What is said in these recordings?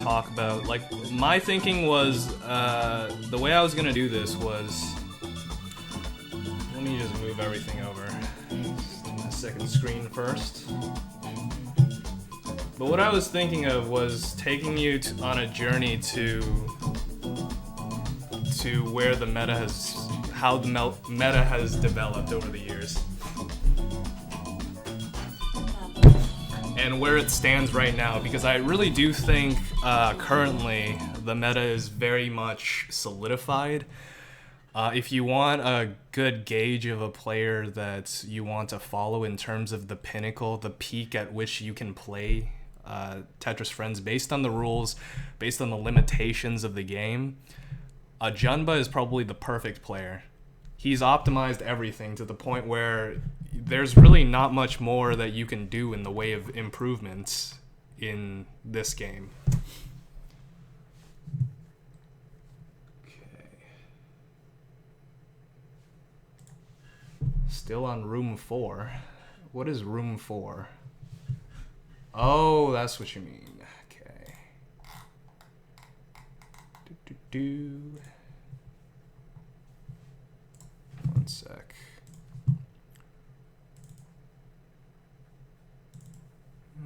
talk about, like, my thinking was, the way I was gonna do this was, let me just move everything over. The second screen first. But what I was thinking of was taking you on a journey to where the meta has, how the meta has developed over the years. And where it stands right now, because I really do think currently the meta is very much solidified. If you want a good gauge of a player that you want to follow in terms of the pinnacle, the peak at which you can play Tetris Friends based on the rules, based on the limitations of the game, Junba is probably the perfect player. He's optimized everything to the point where there's really not much more that you can do in the way of improvements in this game. Okay. Still on room 4. What is room 4? Oh, that's what you mean. Okay. One sec.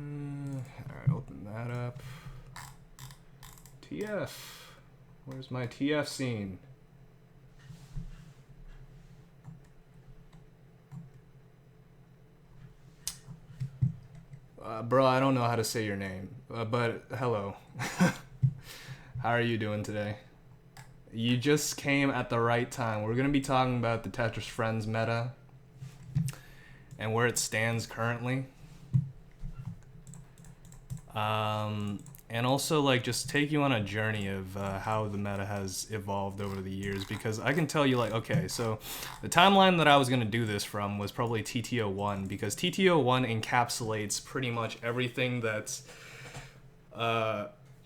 Alright, open that up. TF. Where's my TF scene? Bro, I don't know how to say your name, but hello. How are you doing today? You just came at the right time. We're going to be talking about the Tetris Friends meta and where it stands currently. And also, like, just take you on a journey of how the meta has evolved over the years, because I can tell you, like, okay, so the timeline that I was going to do this from was probably TTO1, because TTO1 encapsulates pretty much everything that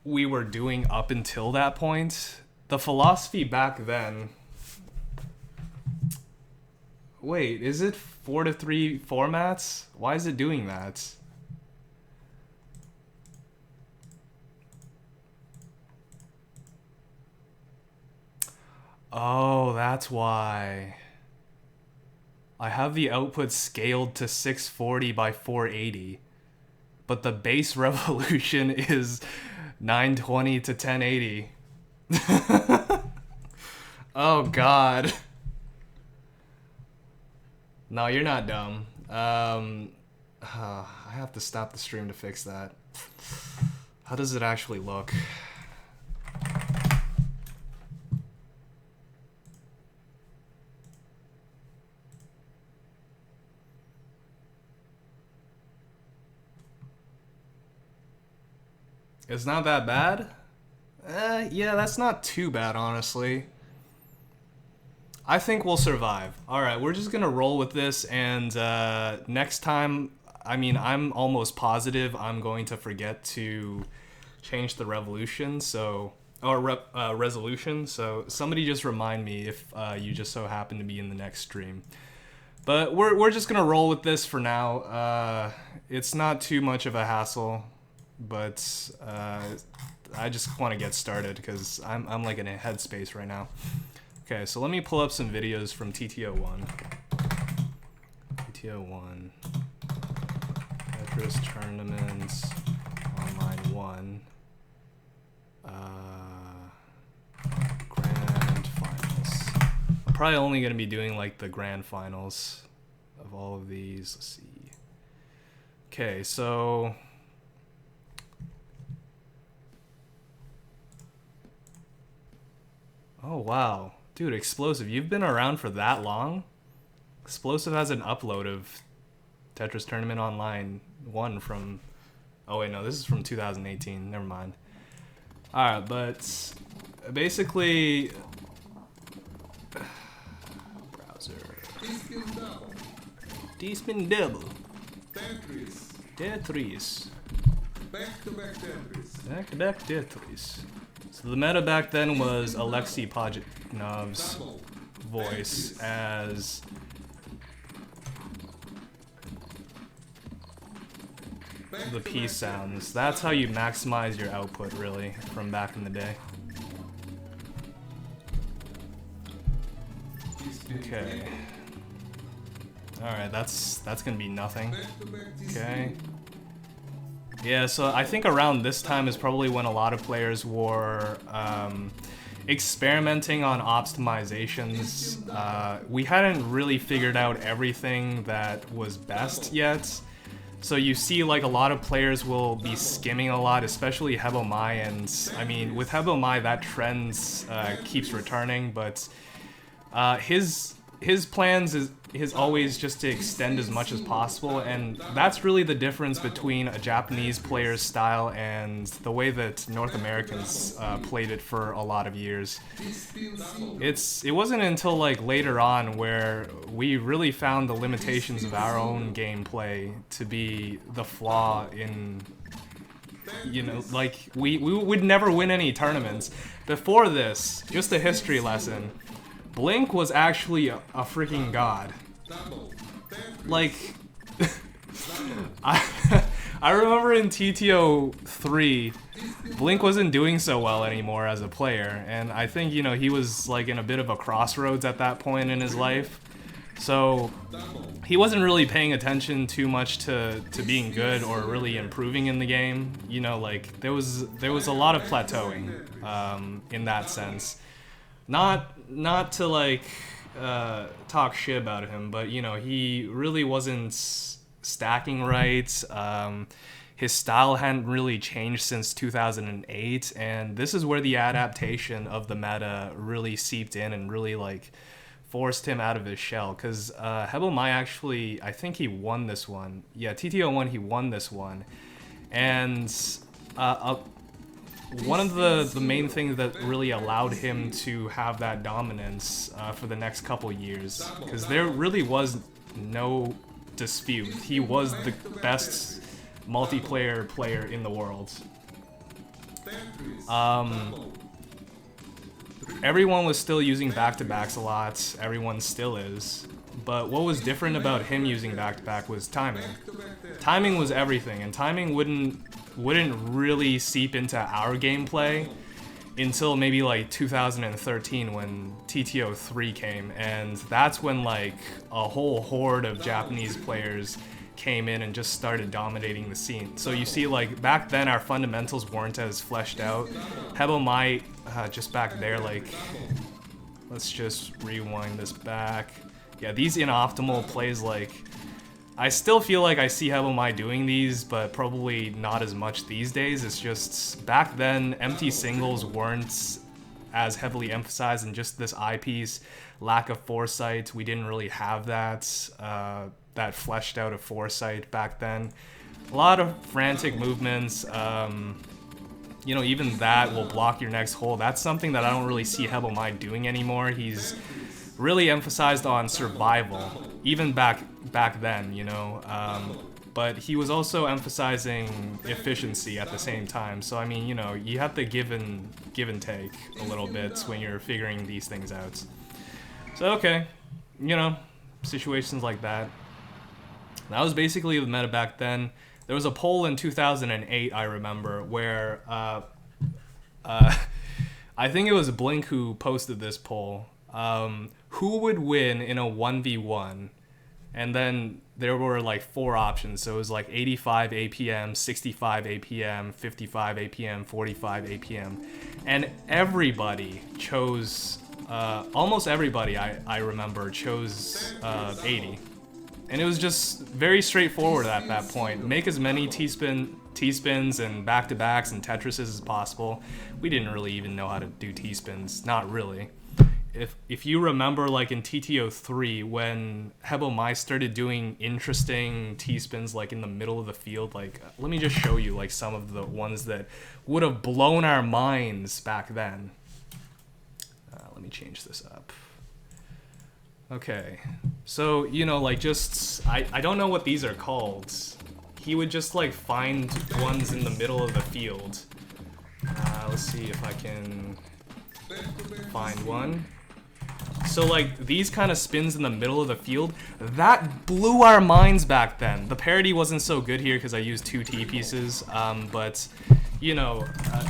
we were doing up until that point. The philosophy back then... Wait, is it 4-3 formats? Why is it doing that? Oh, that's why. I have the output scaled to 640 by 480, but the base revolution is 920 to 1080. Oh, God. No, you're not dumb. I have to stop the stream to fix that. How does it actually look? It's not that bad? Yeah, that's not too bad, honestly. I think we'll survive. Alright, we're just gonna roll with this, and next time, I mean, I'm almost positive I'm going to forget to change the resolution, so somebody just remind me if you just so happen to be in the next stream. But we're just gonna roll with this for now. It's not too much of a hassle, but I just want to get started because I'm like in a headspace right now. Okay, so let me pull up some videos from TTO1. TTO1. Tetris Tournaments Online 1. Grand Finals. I'm probably only going to be doing like the Grand Finals of all of these. Let's see. Okay, so... Oh, wow. Dude, Explosive, you've been around for that long? Explosive has an upload of Tetris Tournament Online 1 from... Oh, wait, no, this is from 2018. Never mind. Alright, but basically... Browser. D-spin double. Tetris. Back-to-back Tetris. Back-to-back Tetris. So the meta back then was Alexei Pajitnov's voice as the peace sounds. That's how you maximize your output, really, from back in the day. Okay. Alright, that's gonna be nothing. Okay. Yeah, so I think around this time is probably when a lot of players were experimenting on optimizations. We hadn't really figured out everything that was best yet. So you see like a lot of players will be skimming a lot, especially Hebomai, and I mean with Hebomai that trend keeps returning, but his plans is always just to extend as much as possible, and that's really the difference between a Japanese player's style and the way that North Americans played it for a lot of years. It wasn't until like later on where we really found the limitations of our own gameplay to be the flaw in, you know, like we would never win any tournaments. Before this, just a history lesson, Blink was actually a freaking god. Like, I remember in TTO 3, Blink wasn't doing so well anymore as a player, and I think, you know, he was like in a bit of a crossroads at that point in his life. So he wasn't really paying attention too much to being good or really improving in the game. You know, like there was a lot of plateauing in that sense. Not to like talk shit about him, but you know, he really wasn't stacking right. His style hadn't really changed since 2008, and this is where the adaptation of the meta really seeped in and really like forced him out of his shell. Because Hebomai actually, I think he won this one. Yeah, TTO1 he won this one, and one of the main things that really allowed him to have that dominance for the next couple years, because there really was no dispute, he was the best multiplayer player in the world. Everyone was still using back-to-backs a lot, everyone still is, but what was different about him using back-to-back was timing. Timing was everything, and timing wouldn't really seep into our gameplay until maybe like 2013 when TTO 3 came, and that's when like a whole horde of Japanese players came in and just started dominating the scene. So you see, like back then our fundamentals weren't as fleshed out. Hebomai just back there, like, let's just rewind this back. Yeah, these inoptimal plays, like, I still feel like I see Hebomai doing these, but probably not as much these days. It's just, back then, empty singles weren't as heavily emphasized, and just this eyepiece, lack of foresight, we didn't really have that, that fleshed out of foresight back then. A lot of frantic movements, you know, even that will block your next hole. That's something that I don't really see Hebomai doing anymore. He's really emphasized on survival, even back then, you know, but he was also emphasizing efficiency at the same time. So I mean, you know, you have to give and take a little bit when you're figuring these things out. So okay, you know, situations like that. That was basically the meta back then. There was a poll in 2008, I remember, where I think it was Blink who posted this poll. Who would win in a 1v1? And then there were like 4 options. So it was like 85 APM, 65 APM, 55 APM, 45 APM. And everybody chose, almost everybody I remember chose 80. And it was just very straightforward at that point. Make as many T-spins and back-to-backs and Tetrises as possible. We didn't really even know how to do T-spins. Not really. If you remember, like in TTO 3, when Hebomai started doing interesting T-spins like in the middle of the field, like, let me just show you like some of the ones that would have blown our minds back then. Let me change this up. Okay, so, you know, like, just, I don't know what these are called. He would just, like, find ones in the middle of the field. Let's see if I can find one. So like these kind of spins in the middle of the field, that blew our minds back then. The parity wasn't so good here because I used 2 T pieces, but you know,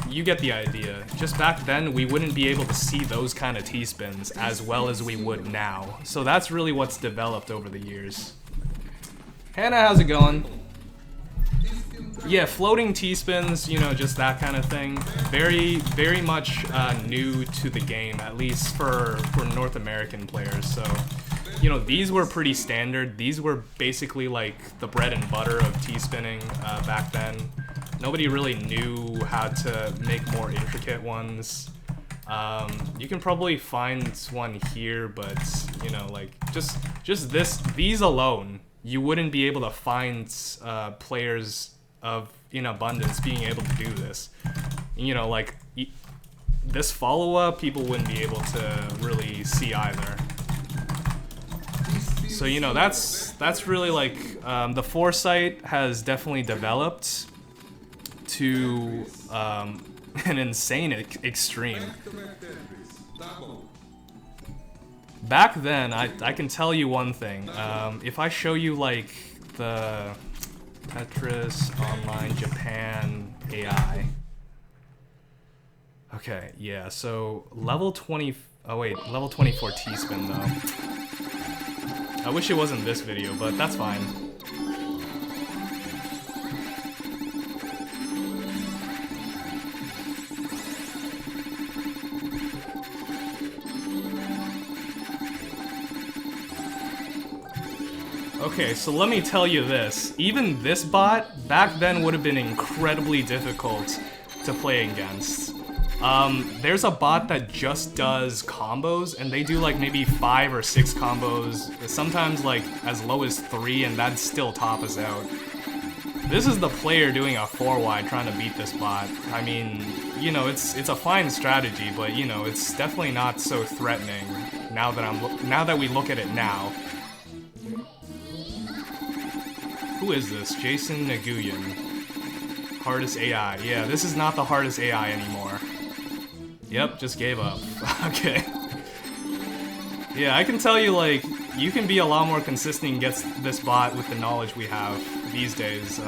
you get the idea. Just back then, we wouldn't be able to see those kind of T spins as well as we would now. So that's really what's developed over the years. Hannah, how's it going? Yeah, floating T-spins, you know, just that kind of thing. Very much new to the game, at least for North American players. So, you know, these were pretty standard. These were basically like the bread and butter of T-spinning back then. Nobody really knew how to make more intricate ones. You can probably find one here, but, you know, like, just these alone, you wouldn't be able to find players in abundance being able to do this. You know, like this follow-up, people wouldn't be able to really see either. So, you know, that's really like the foresight has definitely developed to an insane extreme. Back then, I can tell you one thing. If I show you like the Tetris Online Japan AI. Okay, yeah, so level 20, oh wait, level 24 T-spin though. I wish it wasn't this video, but that's fine. Okay, so let me tell you this. Even this bot, back then would have been incredibly difficult to play against. There's a bot that just does combos, and they do like maybe 5 or 6 combos, sometimes like as low as 3, and that'd still top us out. This is the player doing a 4-wide trying to beat this bot. I mean, you know, it's a fine strategy, but you know, it's definitely not so threatening now that we look at it now. Who is this? Jason Naguyan. Hardest AI. Yeah, this is not the hardest AI anymore. Yep, just gave up. Okay. Yeah, I can tell you, like, you can be a lot more consistent against this bot with the knowledge we have these days.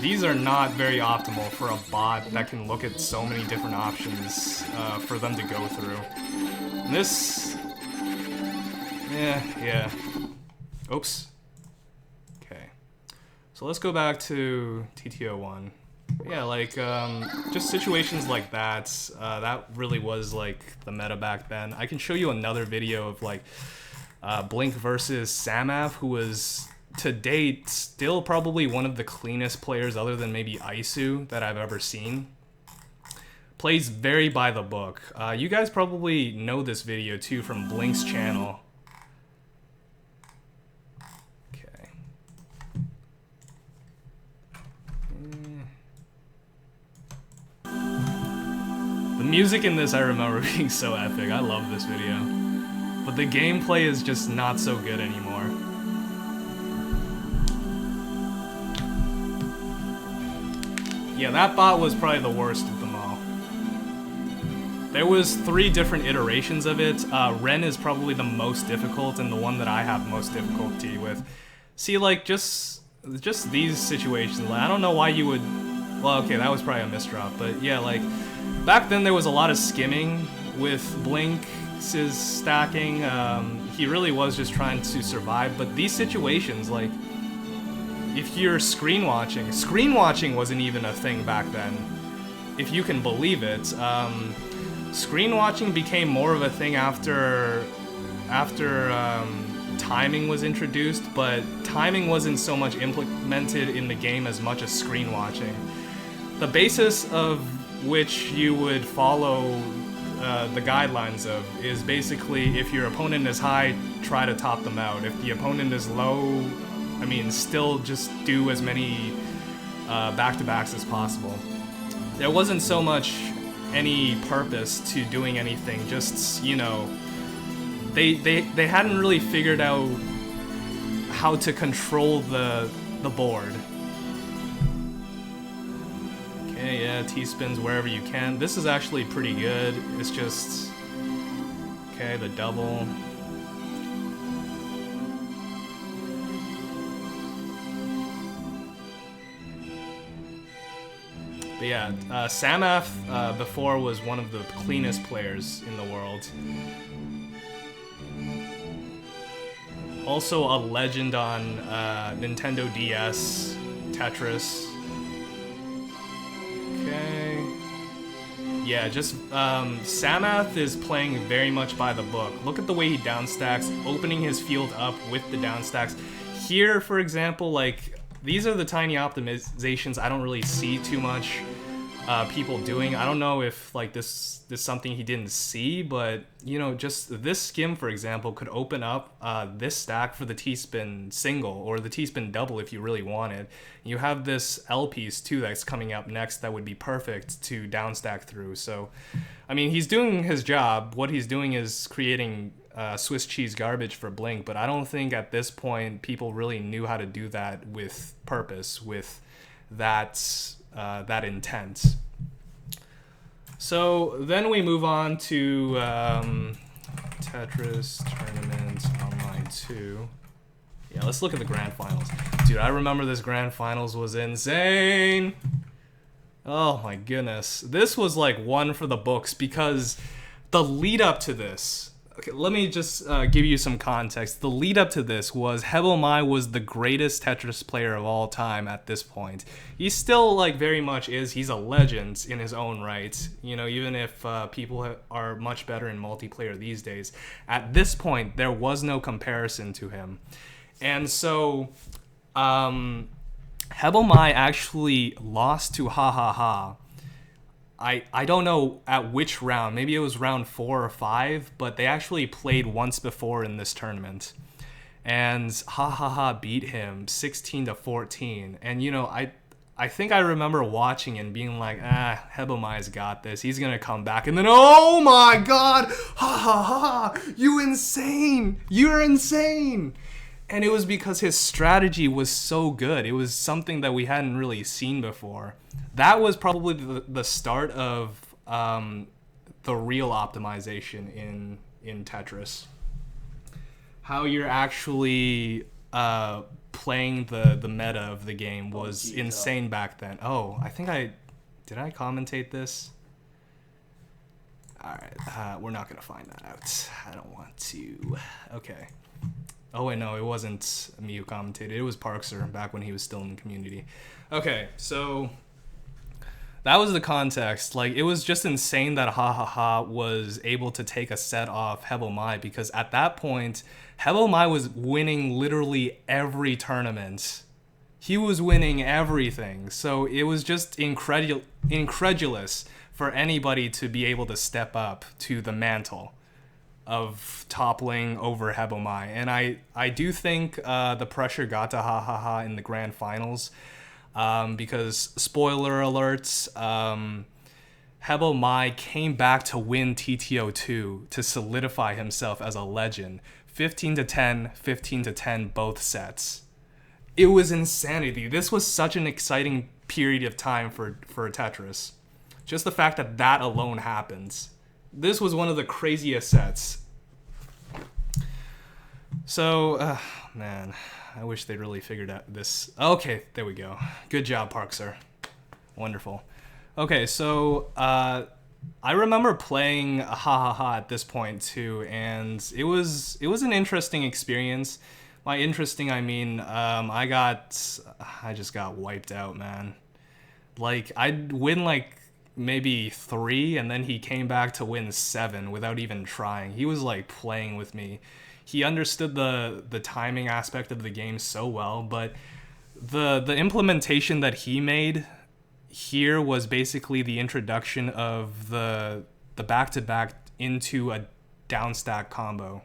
These are not very optimal for a bot that can look at so many different options for them to go through. And this... Yeah. Oops. So let's go back to TTO1. Yeah, like, just situations like that, that really was, like, the meta back then. I can show you another video of, like, Blink versus Samaf, who was, to date, still probably one of the cleanest players, other than maybe Isu, that I've ever seen. Plays very by the book. You guys probably know this video, too, from Blink's channel. The music in this I remember being so epic. I love this video. But the gameplay is just not so good anymore. Yeah, that bot was probably the worst of them all. There was 3 different iterations of it. Ren is probably the most difficult and the one that I have most difficulty with. See, like, just these situations. Like, I don't know why you would... Well, okay, that was probably a misdrop, but yeah, like... Back then there was a lot of skimming with Blink's stacking. He really was just trying to survive, but these situations, like, if you're screen watching wasn't even a thing back then, if you can believe it. Screen watching became more of a thing after timing was introduced, but timing wasn't so much implemented in the game as much as screen watching. The basis of which you would follow the guidelines of is basically, if your opponent is high, try to top them out. If the opponent is low, I mean, still just do as many back-to-backs as possible. There wasn't so much any purpose to doing anything, just, you know, they hadn't really figured out how to control the board. Okay, yeah, T-spins wherever you can. This is actually pretty good. It's just... Okay, the double. But yeah, Samath before was one of the cleanest players in the world. Also a legend on Nintendo DS, Tetris. Okay. Yeah, just Samath is playing very much by the book. Look at the way he downstacks, opening his field up with the downstacks. Here, for example, like, these are the tiny optimizations I don't really see too much people doing. I don't know if like this is something he didn't see, but you know, just this skim, for example, could open up this stack for the T-spin single or the T-spin double if you really wanted. You have this L piece too that's coming up next that would be perfect to downstack through. So, I mean, he's doing his job. What he's doing is creating Swiss cheese garbage for Blink, but I don't think at this point people really knew how to do that with purpose, with that intent. So then we move on to Tetris Tournament Online 2. Yeah, let's look at the Grand Finals. Dude, I remember this Grand Finals was insane. Oh my goodness. This was like one for the books because the lead up to this, okay, let me just give you some context. The lead up to this was Hebomai was the greatest Tetris player of all time at this point. He still like very much is. He's a legend in his own right. You know, even if people are much better in multiplayer these days, at this point there was no comparison to him. And so Hebomai actually lost to Ha Ha Ha. I don't know at which round. Maybe it was round 4 or 5, but they actually played once before in this tournament. And Ha Ha Ha beat him 16-14. And you know, I think I remember watching and being like, Hebomai's got this. He's gonna come back. And then, oh my god! Ha Ha Ha! You insane! You're insane! And it was because his strategy was so good. It was something that we hadn't really seen before. That was probably the start of the real optimization in Tetris. How you're actually playing the meta of the game was insane back then. Oh, I think did I commentate this? All right, we're not gonna find that out. I don't want to. Okay. Oh wait, no, it wasn't me who commentated. It was Parkser back when he was still in the community. Okay, so that was the context. Like, it was just insane that Ha Ha Ha was able to take a set off Hebomai because at that point, Hebomai was winning literally every tournament. He was winning everything. So it was just incredulous for anybody to be able to step up to the mantle of toppling over Hebomai. And I do think the pressure got to Ha Ha Ha in the grand finals because, spoiler alerts, Hebomai came back to win TTO2 to solidify himself as a legend. 15-10, 15-10 both sets. It was insanity. This was such an exciting period of time for Tetris. Just the fact that that alone happens. This was one of the craziest sets. So, man, I wish they'd really figured out this. Okay, there we go. Good job, Parkser. Wonderful. Okay, so I remember playing Ha Ha Ha at this point too, and it was an interesting experience. By interesting, I mean I just got wiped out, man. Like, I'd win like maybe 3, and then he came back to win 7 without even trying. He was like playing with me. He understood the timing aspect of the game so well, but the implementation that he made here was basically the introduction of the back-to-back into a downstack combo,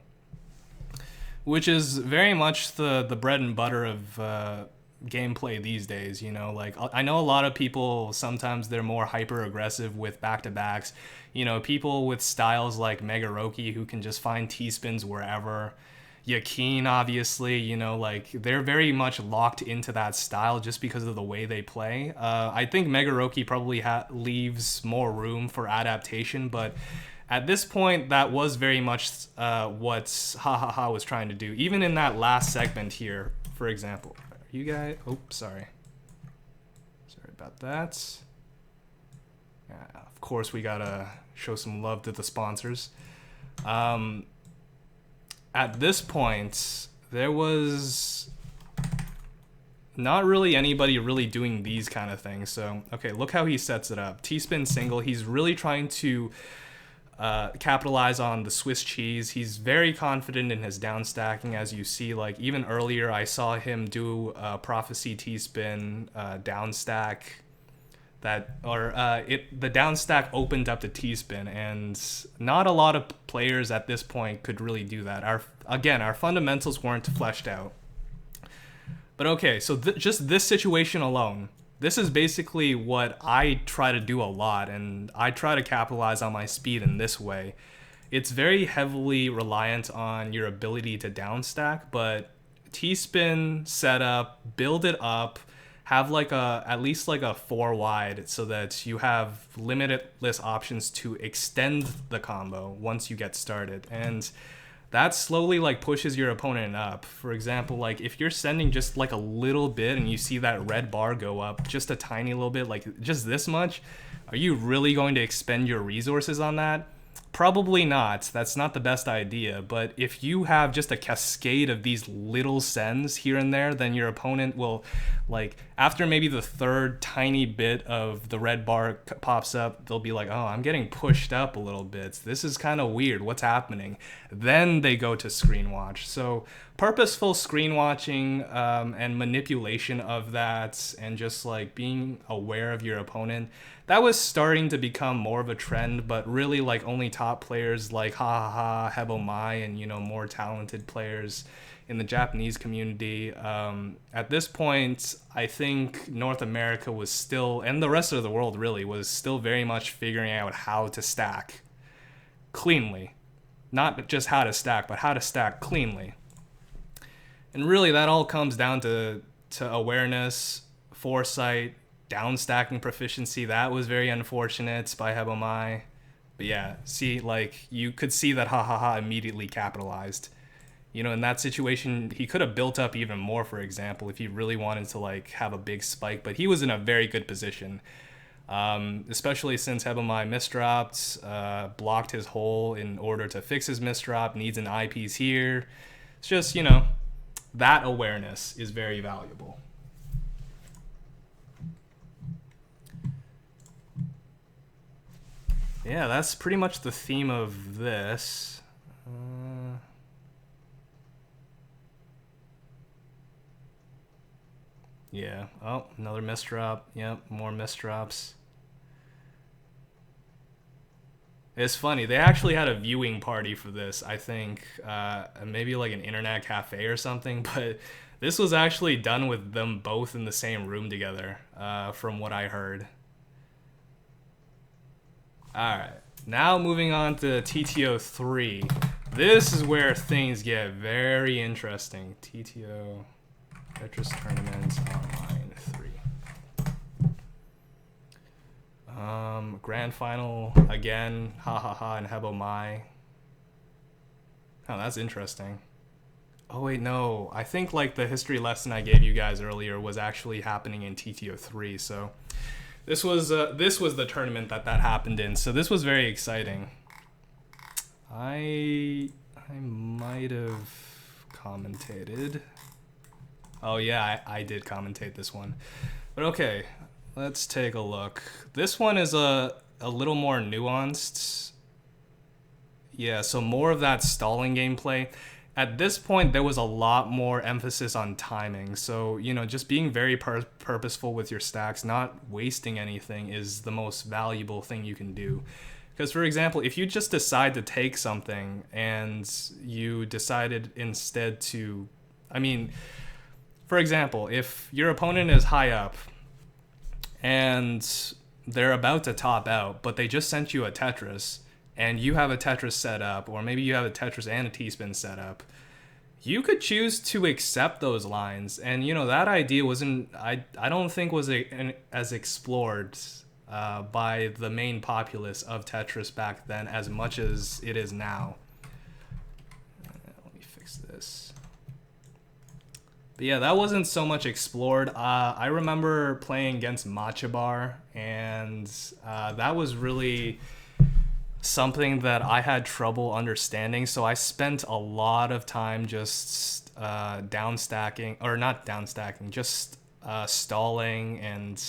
which is very much the bread and butter of gameplay these days. You know, like, I know a lot of people, sometimes they're more hyper aggressive with back-to-backs. You know, people with styles like Megaroki who can just find T-spins wherever. Yakin, obviously, you know, like, they're very much locked into that style just because of the way they play. I think Megaroki probably leaves more room for adaptation, but at this point, that was very much what Ha Ha Ha was trying to do. Even in that last segment here, for example. You guys... Oh, sorry. Sorry about that. course, we gotta show some love to the sponsors. At this point, there was not really anybody really doing these kind of things. So, okay, look how he sets it up. T-spin single. He's really trying to capitalize on the Swiss cheese. He's very confident in his down stacking, as you see. Like, even earlier, I saw him do Prophecy T-spin down stack. The down stack opened up the T-spin, and not a lot of players at this point could really do that. Our fundamentals weren't fleshed out. But okay, so just this situation alone, this is basically what I try to do a lot, and I try to capitalize on my speed in this way. It's very heavily reliant on your ability to down stack, but T-spin setup, build it up, have at least a 4 wide so that you have limitless options to extend the combo once you get started. And that slowly pushes your opponent up. For example, if you're sending just a little bit and you see that red bar go up just a tiny little bit, just this much, are you really going to expend your resources on that? Probably not. That's not the best idea. But if you have just a cascade of these little sends here and there, then your opponent will, after maybe the third tiny bit of the red bar pops up, they'll be like, oh, I'm getting pushed up a little bit. This is kind of weird. What's happening? Then they go to screen watch. So purposeful screen watching and manipulation of that, and just being aware of your opponent, that was starting to become more of a trend, but really only top players like Hebomai and more talented players in the Japanese community. At this point, I think North America was still, and the rest of the world really, was still very much figuring out how to stack cleanly. Not just how to stack, but how to stack cleanly. And really that all comes down to awareness, foresight, down stacking proficiency. That was very unfortunate by Hebomai. But yeah, see, you could see that immediately capitalized. In that situation, he could have built up even more, for example, if he really wanted to have a big spike, but he was in a very good position. Especially since Hebomai misdropped, blocked his hole in order to fix his misdrop, needs an eyepiece here. It's just, that awareness is very valuable. Yeah, that's pretty much the theme of this. Yeah. Oh, another misdrop. Yep, more misdrops. It's funny. They actually had a viewing party for this, I think. Maybe an internet cafe or something. But this was actually done with them both in the same room together, from what I heard. Alright, now moving on to TTO 3. This is where things get very interesting. TTO, Tetris Tournaments Online 3. Grand Final, again, and Hebomai. Oh, that's interesting. Oh wait, no. I think the history lesson I gave you guys earlier was actually happening in TTO 3, so... This was the tournament that happened in, so this was very exciting. I might have commentated. Oh yeah, I did commentate this one. But okay, let's take a look. This one is a little more nuanced. Yeah, so more of that stalling gameplay. At this point, there was a lot more emphasis on timing. So, just being very purposeful with your stacks, not wasting anything is the most valuable thing you can do. Because, for example, if you just decide to take something and you decided instead to... for example, if your opponent is high up and they're about to top out, but they just sent you a Tetris... and you have a Tetris set up, or maybe you have a Tetris and a T-spin set up, you could choose to accept those lines. And, that idea wasn't, I don't think was as explored by the main populace of Tetris back then as much as it is now. Let me fix this. But yeah, that wasn't so much explored. I remember playing against Matcha Bar, and that was really something that I had trouble understanding. So I spent a lot of time just down stacking, or not down stacking, just stalling. And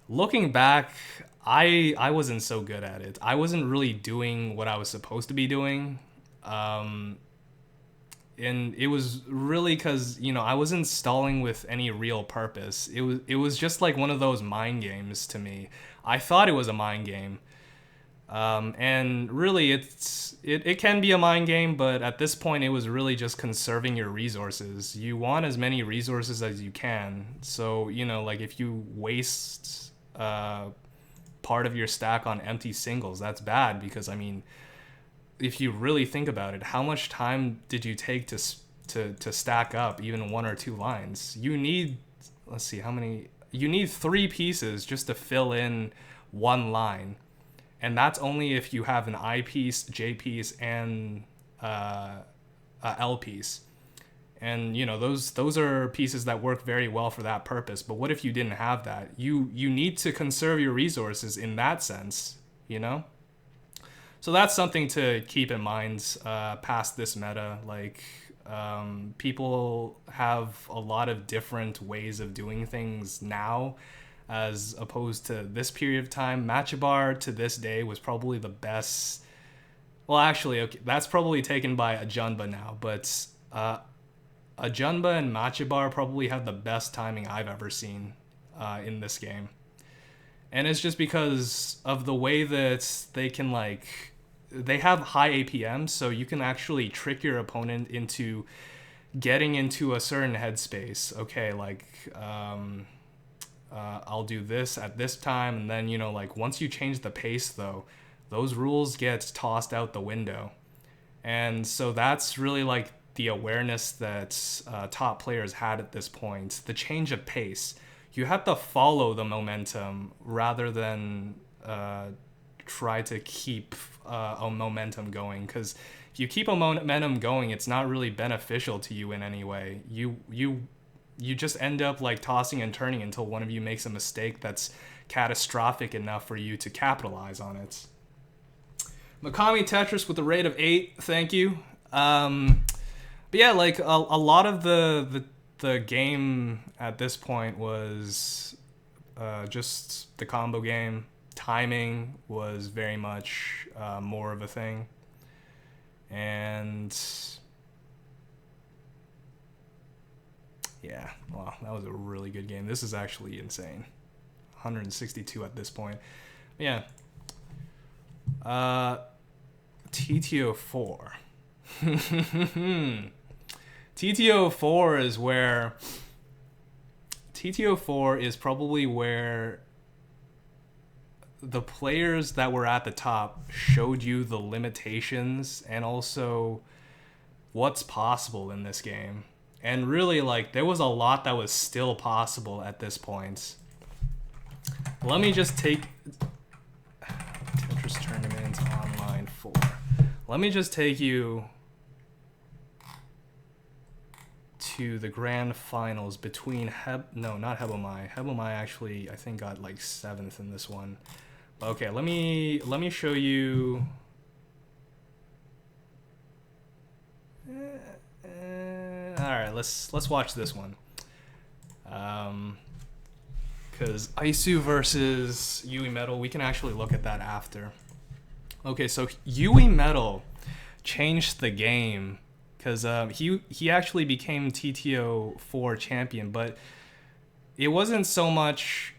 looking back, I wasn't so good at it. I wasn't really doing what I was supposed to be doing. And it was really because I wasn't stalling with any real purpose. It was just like one of those mind games to me. I thought it was a mind game, and really it can be a mind game, but at this point it was really just conserving your resources. You want as many resources as you can. So like if you waste part of your stack on empty singles, that's bad because if you really think about it, how much time did you take to stack up even one or two lines? You need, let's see, how many? You need 3 pieces just to fill in one line, and that's only if you have an I piece, J piece, and a L piece. And those are pieces that work very well for that purpose. But what if you didn't have that? You need to conserve your resources in that sense, So that's something to keep in mind past this meta. Like, people have a lot of different ways of doing things now as opposed to this period of time. Matcha Bar to this day was probably the best. Well, actually, okay, that's probably taken by Ajunba now, but Ajunba and Matcha Bar probably have the best timing I've ever seen in this game. And it's just because of the way that they have high APM, so you can actually trick your opponent into getting into a certain headspace. Okay, I'll do this at this time, and then once you change the pace though, those rules get tossed out the window. And so that's really the awareness that top players had at this point. The change of pace. You have to follow the momentum rather than try to keep a momentum going, because if you keep a momentum going, it's not really beneficial to you in any way. You just end up tossing and turning until one of you makes a mistake that's catastrophic enough for you to capitalize on it. Makami Tetris with a rate of 8, thank you. But yeah, a lot of the game at this point was just the combo game. Timing was very much more of a thing. And yeah, wow, that was a really good game. This is actually insane. 162 at this point. Yeah. TTO4. TTO4 is probably where the players that were at the top showed you the limitations and also what's possible in this game. And really, there was a lot that was still possible at this point. Let me just take Tetris Tournament Online 4. Let me just take you to the grand finals between not Hebomai. Hebomai actually, I think, got 7th in this one. Okay, let me show you. All right, let's watch this one. Because Isu versus Yui Metal, we can actually look at that after. Okay, so Yui Metal changed the game because he actually became TTO4 champion, but it wasn't so much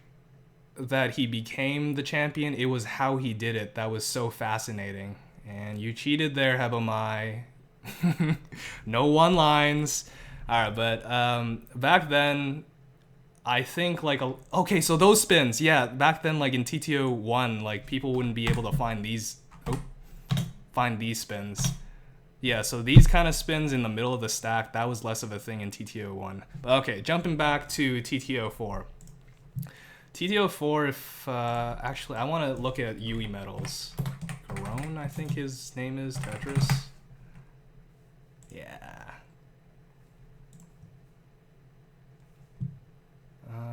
that he became the champion, it was how he did it that was so fascinating. And you cheated there, Hebomai. No one lines. Alright, but back then, I think okay, so those spins, yeah, back then in TTO1, people wouldn't be able to find these spins. Yeah, so these kind of spins in the middle of the stack, that was less of a thing in TTO1. But okay, jumping back to TTO4. TTO4, if actually I want to look at Yui Metals. Garone, I think his name is, Tetris. Yeah.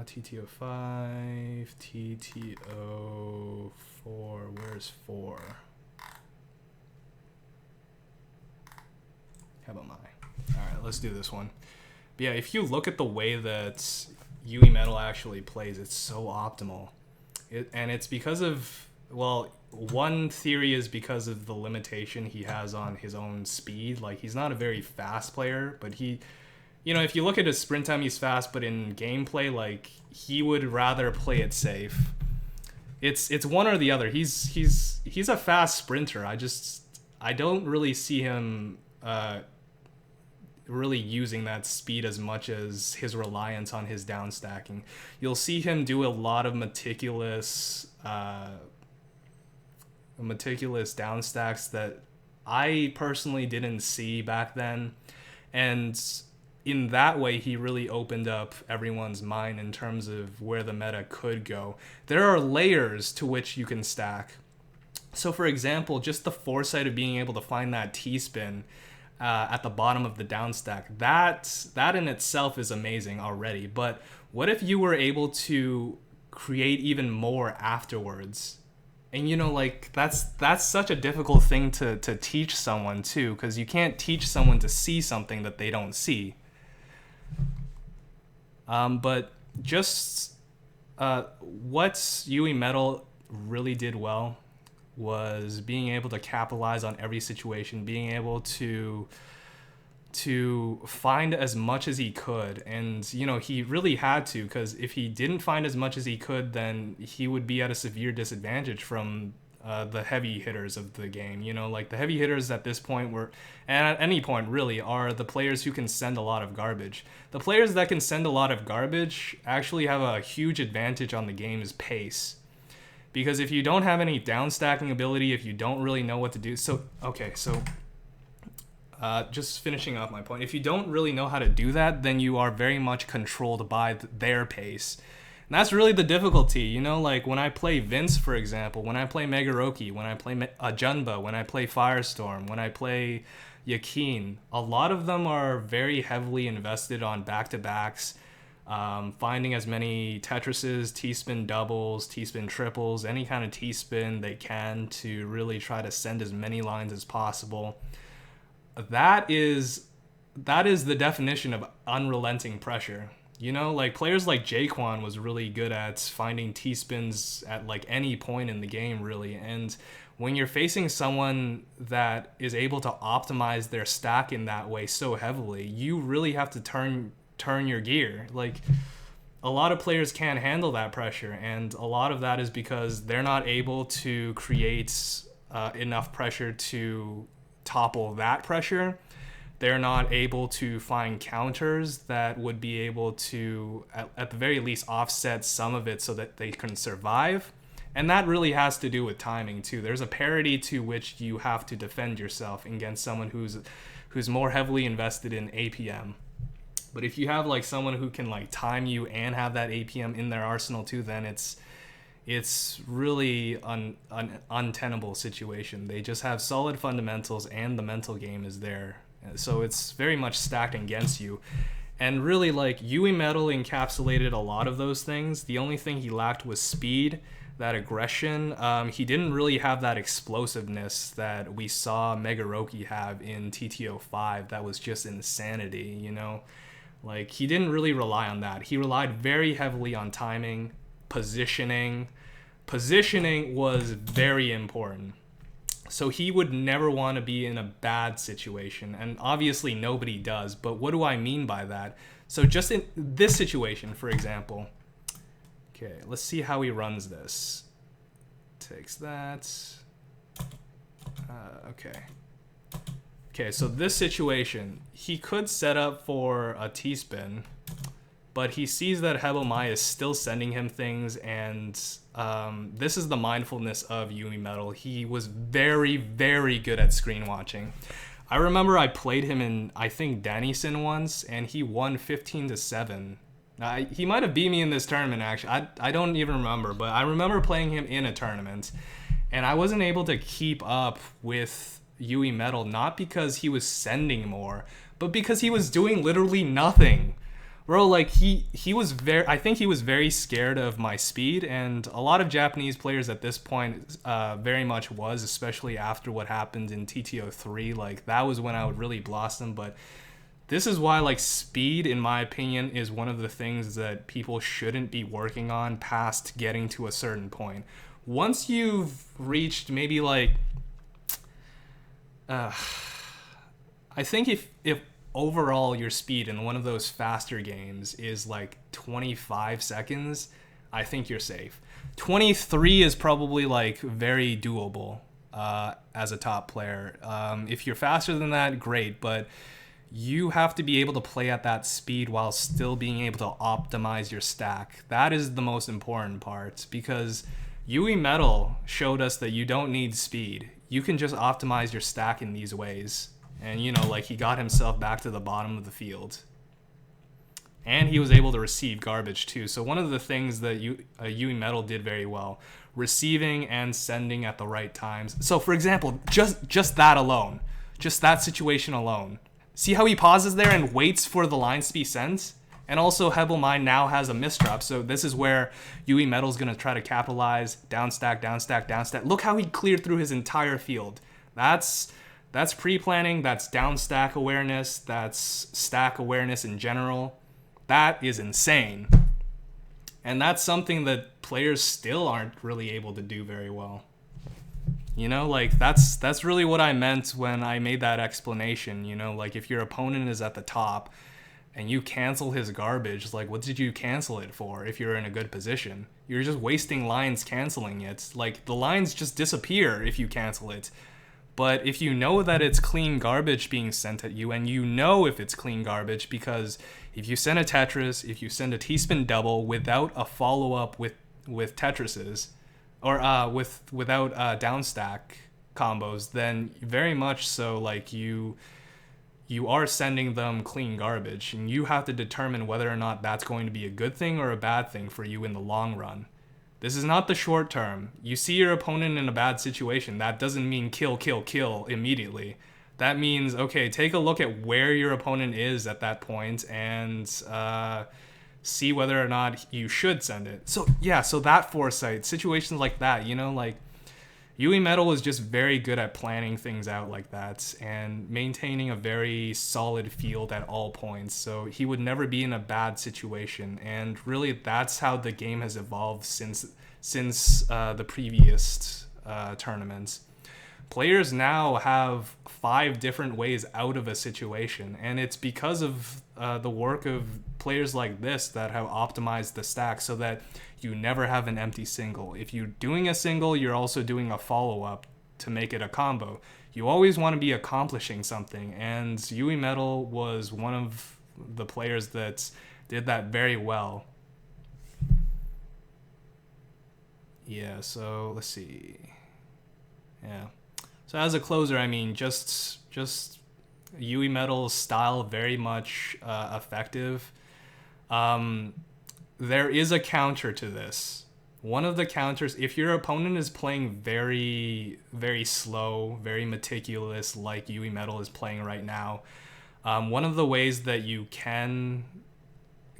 TTO5, TTO4. Where's 4? How about my? All right, let's do this one. But yeah, if you look at the way that Yui Metal actually plays, it's so optimal. And it's because of, well, one theory is because of the limitation he has on his own speed. Like, he's not a very fast player, but he, if you look at his sprint time, he's fast, but in gameplay, like, he would rather play it safe. It's one or the other. He's a fast sprinter. I don't really see him really using that speed as much as his reliance on his down stacking. You'll see him do a lot of meticulous down stacks that I personally didn't see back then, and in that way he really opened up everyone's mind in terms of where the meta could go. There are layers to which you can stack. So for example, just the foresight of being able to find that T-spin at the bottom of the down stack, that in itself is amazing already. But what if you were able to create even more afterwards? And that's such a difficult thing to teach someone too, because you can't teach someone to see something that they don't see. But just what Yui Metal really did well was being able to capitalize on every situation, being able to find as much as he could. And he really had to, because if he didn't find as much as he could, then he would be at a severe disadvantage from the heavy hitters of the game. Like, the heavy hitters at this point were, and at any point really, are the players who can send a lot of garbage. The players that can send a lot of garbage actually have a huge advantage on the game's pace. Because if you don't have any down stacking ability, if you don't really know what to do, just finishing off my point, if you don't really know how to do that, then you are very much controlled by their pace. And that's really the difficulty, like when I play Vince, for example, when I play Megoroki, when I play Junba, when I play Firestorm, when I play Yakin, a lot of them are very heavily invested on back-to-backs, finding as many Tetrises, T-spin doubles, T-spin triples, any kind of T-spin they can to really try to send as many lines as possible. That is the definition of unrelenting pressure. Like players like Jaquan was really good at finding T-spins at like any point in the game, really. And when you're facing someone that is able to optimize their stack in that way so heavily, you really have to turn your gear. Like, a lot of players can't handle that pressure, and a lot of that is because they're not able to create enough pressure to topple that pressure. They're not able to find counters that would be able to, at the very least, offset some of it so that they can survive. And that really has to do with timing too. There's a parity to which you have to defend yourself against someone who's more heavily invested in APM. But if you have like someone who can like time you and have that APM in their arsenal too, then it's really an untenable situation. They just have solid fundamentals and the mental game is there. So it's very much stacked against you. And really, like, Yui Metal encapsulated a lot of those things. The only thing he lacked was speed, that aggression. He didn't really have that explosiveness that we saw Megoroki have in TTO5. That was just insanity, Like, he didn't really rely on that. He relied very heavily on timing, positioning. Positioning was very important. So he would never want to be in a bad situation. And obviously nobody does. But what do I mean by that? So just in this situation, for example. Okay, let's see how he runs this. Takes that. Okay, so this situation, he could set up for a T-spin, but he sees that Hebomai is still sending him things, and this is the mindfulness of Yui Metal. He was very, very good at screen watching. I remember I played him in, I think, Danison once, and he won 15-7. He might have beat me in this tournament, actually. I don't even remember, but I remember playing him in a tournament, and I wasn't able to keep up with Yui Metal, not because he was sending more, but because he was doing literally nothing. Bro, like he was very. I think he was very scared of my speed, and a lot of Japanese players at this point very much was, especially after what happened in TTO3. Like that was when I would really blossom. But this is why like speed, in my opinion, is one of the things that people shouldn't be working on past getting to a certain point. Once you've reached maybe like, I think if overall your speed in one of those faster games is like 25 seconds, I think you're safe. 23 is probably like very doable as a top player. If you're faster than that, great, but you have to be able to play at that speed while still being able to optimize your stack. That is the most important part, because Yui Metal showed us that you don't need speed. You can just optimize your stack in these ways. And, you know, like he got himself back to the bottom of the field. And he was able to receive garbage too. So one of the things that Yui Metal did very well, receiving and sending at the right times. So for example, just that alone, just that situation alone. See how he pauses there and waits for the lines to be sent? And also Hebelmine now has a misdrop. So this is where Yui Metal's going to try to capitalize. Down stack, down stack, down stack. Look how he cleared through his entire field. That's pre-planning, that's down stack awareness, that's stack awareness in general. That is insane. And that's something that players still aren't really able to do very well. You know, like that's really what I meant when I made that explanation. You know, like if your opponent is at the top and you cancel his garbage, like what did you cancel it for if you're in a good position? You're just wasting lines canceling it. Like the lines just disappear if you cancel it. But if you know that it's clean garbage being sent at you, and you know if it's clean garbage, because if you send a Tetris, if you send a T-spin double without a follow-up with Tetrises, or without downstack combos, then very much so like you are sending them clean garbage, and you have to determine whether or not that's going to be a good thing or a bad thing for you in the long run. This is not the short term. You see your opponent in a bad situation, that doesn't mean kill, kill, kill immediately. That means, okay, take a look at where your opponent is at that point and see whether or not you should send it. So yeah, so that foresight, situations like that, you know, like Yui Metal is just very good at planning things out like that and maintaining a very solid field at all points. So he would never be in a bad situation. And really, that's how the game has evolved since the previous tournaments. Players now have 5 different ways out of a situation, and it's because of the work of players like this that have optimized the stack so that you never have an empty single. If you're doing a single, you're also doing a follow-up to make it a combo. You always want to be accomplishing something, and Yui Metal was one of the players that did that very well. Yeah, so let's see. Yeah. So as a closer, I mean, just Yui Metal's style very much effective. There is a counter to this. One of the counters, if your opponent is playing very, very slow, very meticulous, like Yui Metal is playing right now, one of the ways that you can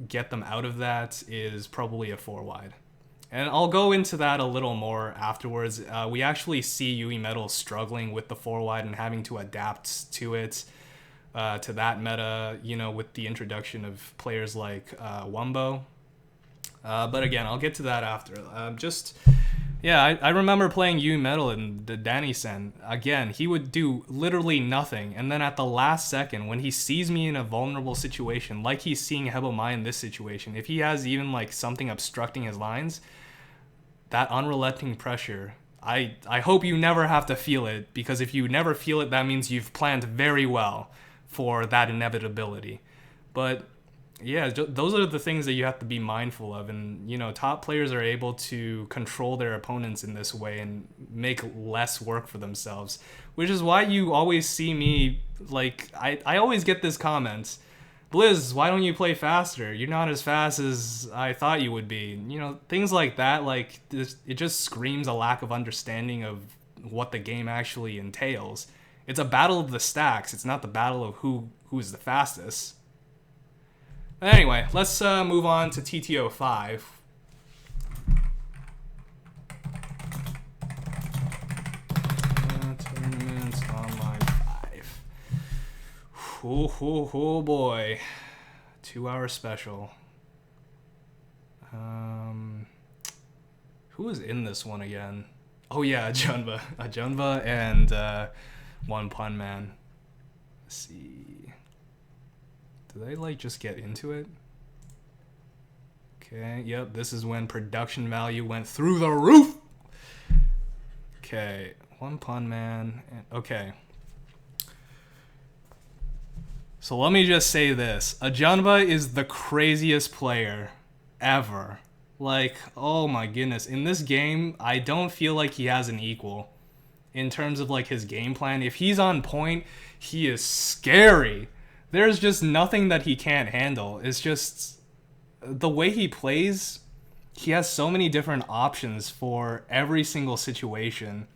get them out of that is probably a 4-wide. And I'll go into that a little more afterwards. We actually see Yui Metal struggling with the 4-wide and having to adapt to it, to that meta, you know, with the introduction of players like Wumbo. But again, I'll get to that after. I remember playing Yui Metal in the Danny-sen. Again, he would do literally nothing, and then at the last second, when he sees me in a vulnerable situation, like he's seeing Hebomai in this situation, if he has even like something obstructing his lines, that unrelenting pressure, I hope you never have to feel it, because if you never feel it, that means you've planned very well for that inevitability. But yeah, those are the things that you have to be mindful of, and you know, top players are able to control their opponents in this way and make less work for themselves, which is why you always see me, like, I always get this comment, Blizz, why don't you play faster? You're not as fast as I thought you would be. You know, things like that, like, it just screams a lack of understanding of what the game actually entails. It's a battle of the stacks. It's not the battle of who is the fastest. Anyway, let's move on to TTO 5. Tournaments Online 5. Oh boy. 2-hour special. Who was in this one again? Oh yeah, Ajunba and One Pun Man. Let's see. Did they like just get into it? Okay, yep, this is when production value went through the roof. Okay, One Pun Man. Okay. So let me just say this. Ajunba is the craziest player ever. Like, oh my goodness. In this game, I don't feel like he has an equal in terms of like his game plan. If he's on point, he is scary. There's just nothing that he can't handle. It's just the way he plays, he has so many different options for every single situation.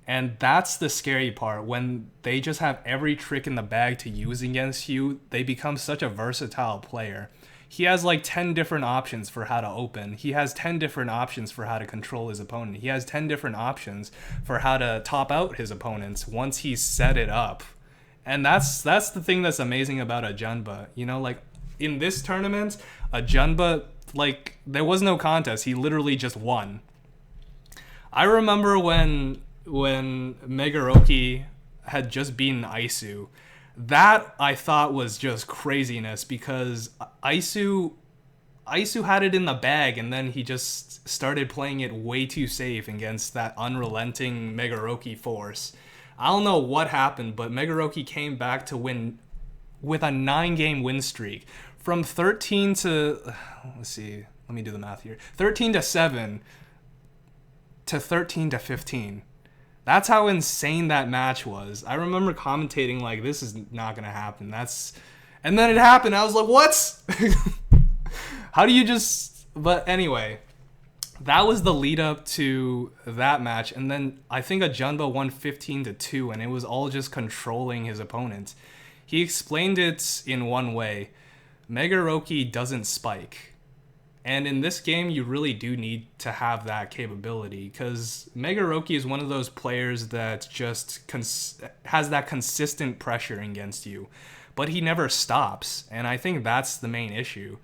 And that's the scary part. When they just have every trick in the bag to use against you, they become such a versatile player. He has like 10 different options for how to open. He has 10 different options for how to control his opponent. He has 10 different options for how to top out his opponents once he's set it up. And that's the thing that's amazing about Ajunba. You know, like in this tournament, Ajunba, like there was no contest. He literally just won. I remember when Megoroki had just beaten Aisu. That I thought was just craziness because Aisu had it in the bag and then he just started playing it way too safe against that unrelenting Megoroki force. I don't know what happened, but Megoroki came back to win with a 9-game win streak. From 13 to... Let's see. Let me do the math here. 13 to 7 to 13 to 15. That's how insane that match was. I remember commentating like, this is not going to happen. And then it happened. I was like, what? How do you just... But anyway, that was the lead up to that match. And then I think Ajunba won 15 to 2, and it was all just controlling his opponent. He explained it in one way. Megoroki doesn't spike. And in this game, you really do need to have that capability because Megoroki is one of those players that just has that consistent pressure against you, but he never stops. And I think that's the main issue.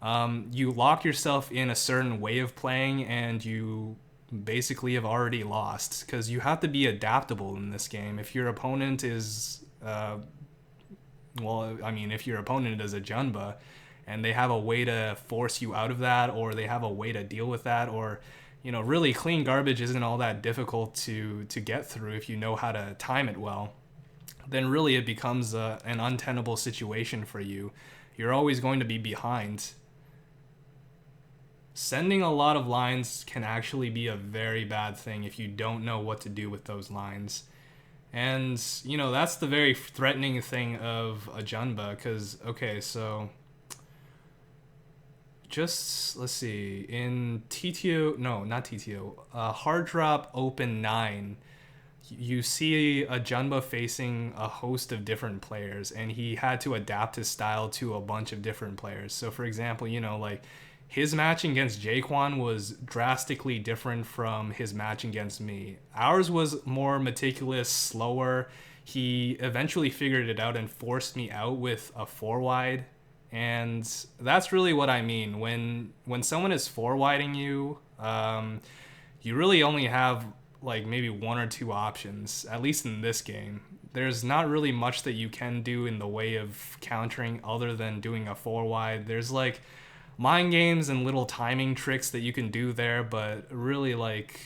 You lock yourself in a certain way of playing and you basically have already lost because you have to be adaptable in this game. If your opponent is, if your opponent is a Ajunba, and they have a way to force you out of that, or they have a way to deal with that, or, you know, really clean garbage isn't all that difficult to get through if you know how to time it well, then really it becomes an untenable situation for you. You're always going to be behind. Sending a lot of lines can actually be a very bad thing if you don't know what to do with those lines. And, you know, that's the very threatening thing of Ajunba, because, okay, so... Just, let's see, in TTO, no, not TTO, Hard Drop Open 9, you see Ajunba facing a host of different players, and he had to adapt his style to a bunch of different players. So, for example, you know, like, his match against Jaquan was drastically different from his match against me. Ours was more meticulous, slower. He eventually figured it out and forced me out with a 4-wide. And that's really what I mean. When someone is 4-widing you, you really only have like maybe 1 or 2 options, at least in this game. There's not really much that you can do in the way of countering other than doing a 4-wide. There's like mind games and little timing tricks that you can do there, but really like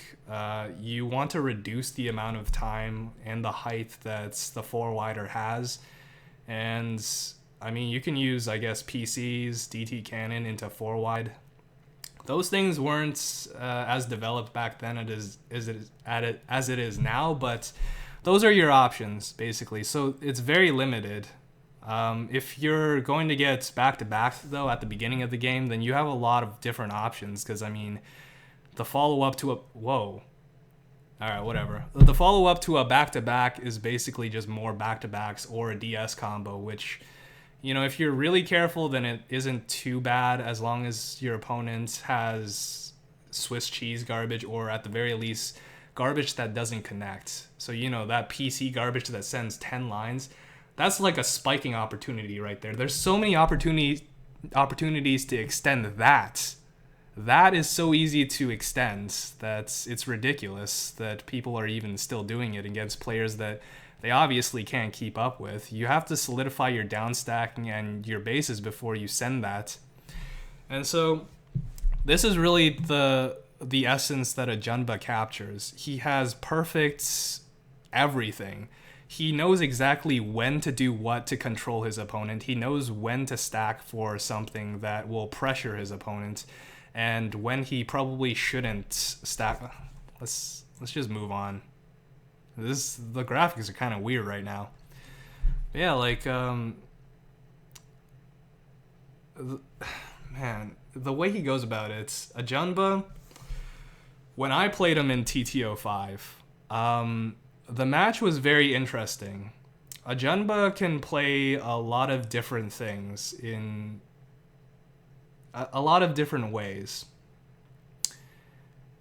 you want to reduce the amount of time and the height that the 4-wider has. And I mean, you can use, I guess, PCs, DT Cannon into 4-wide. Those things weren't as developed back then as it is now, but those are your options, basically. So it's very limited. If you're going to get back-to-back, though, at the beginning of the game, then you have a lot of different options, because, I mean, the follow-up to a... Whoa. Alright, whatever. The follow-up to a back-to-back is basically just more back-to-backs or a DS combo, which... You know, if you're really careful, then it isn't too bad as long as your opponent has Swiss cheese garbage, or at the very least, garbage that doesn't connect. So, you know, that PC garbage that sends 10 lines, that's like a spiking opportunity right there. There's so many opportunities to extend that. That is so easy to extend that it's ridiculous that people are even still doing it against players that they obviously can't keep up with. You have to solidify your down stacking and your bases before you send that. And so this is really the essence that a Junba captures. He has perfect everything. He knows exactly when to do what to control his opponent. He knows when to stack for something that will pressure his opponent, and when he probably shouldn't stack. Let's just move on. The graphics are kind of weird right now. But yeah, like man, the way he goes about it, a Junba. When I played him in TTO5, the match was very interesting. A Junba can play a lot of different things in a lot of different ways.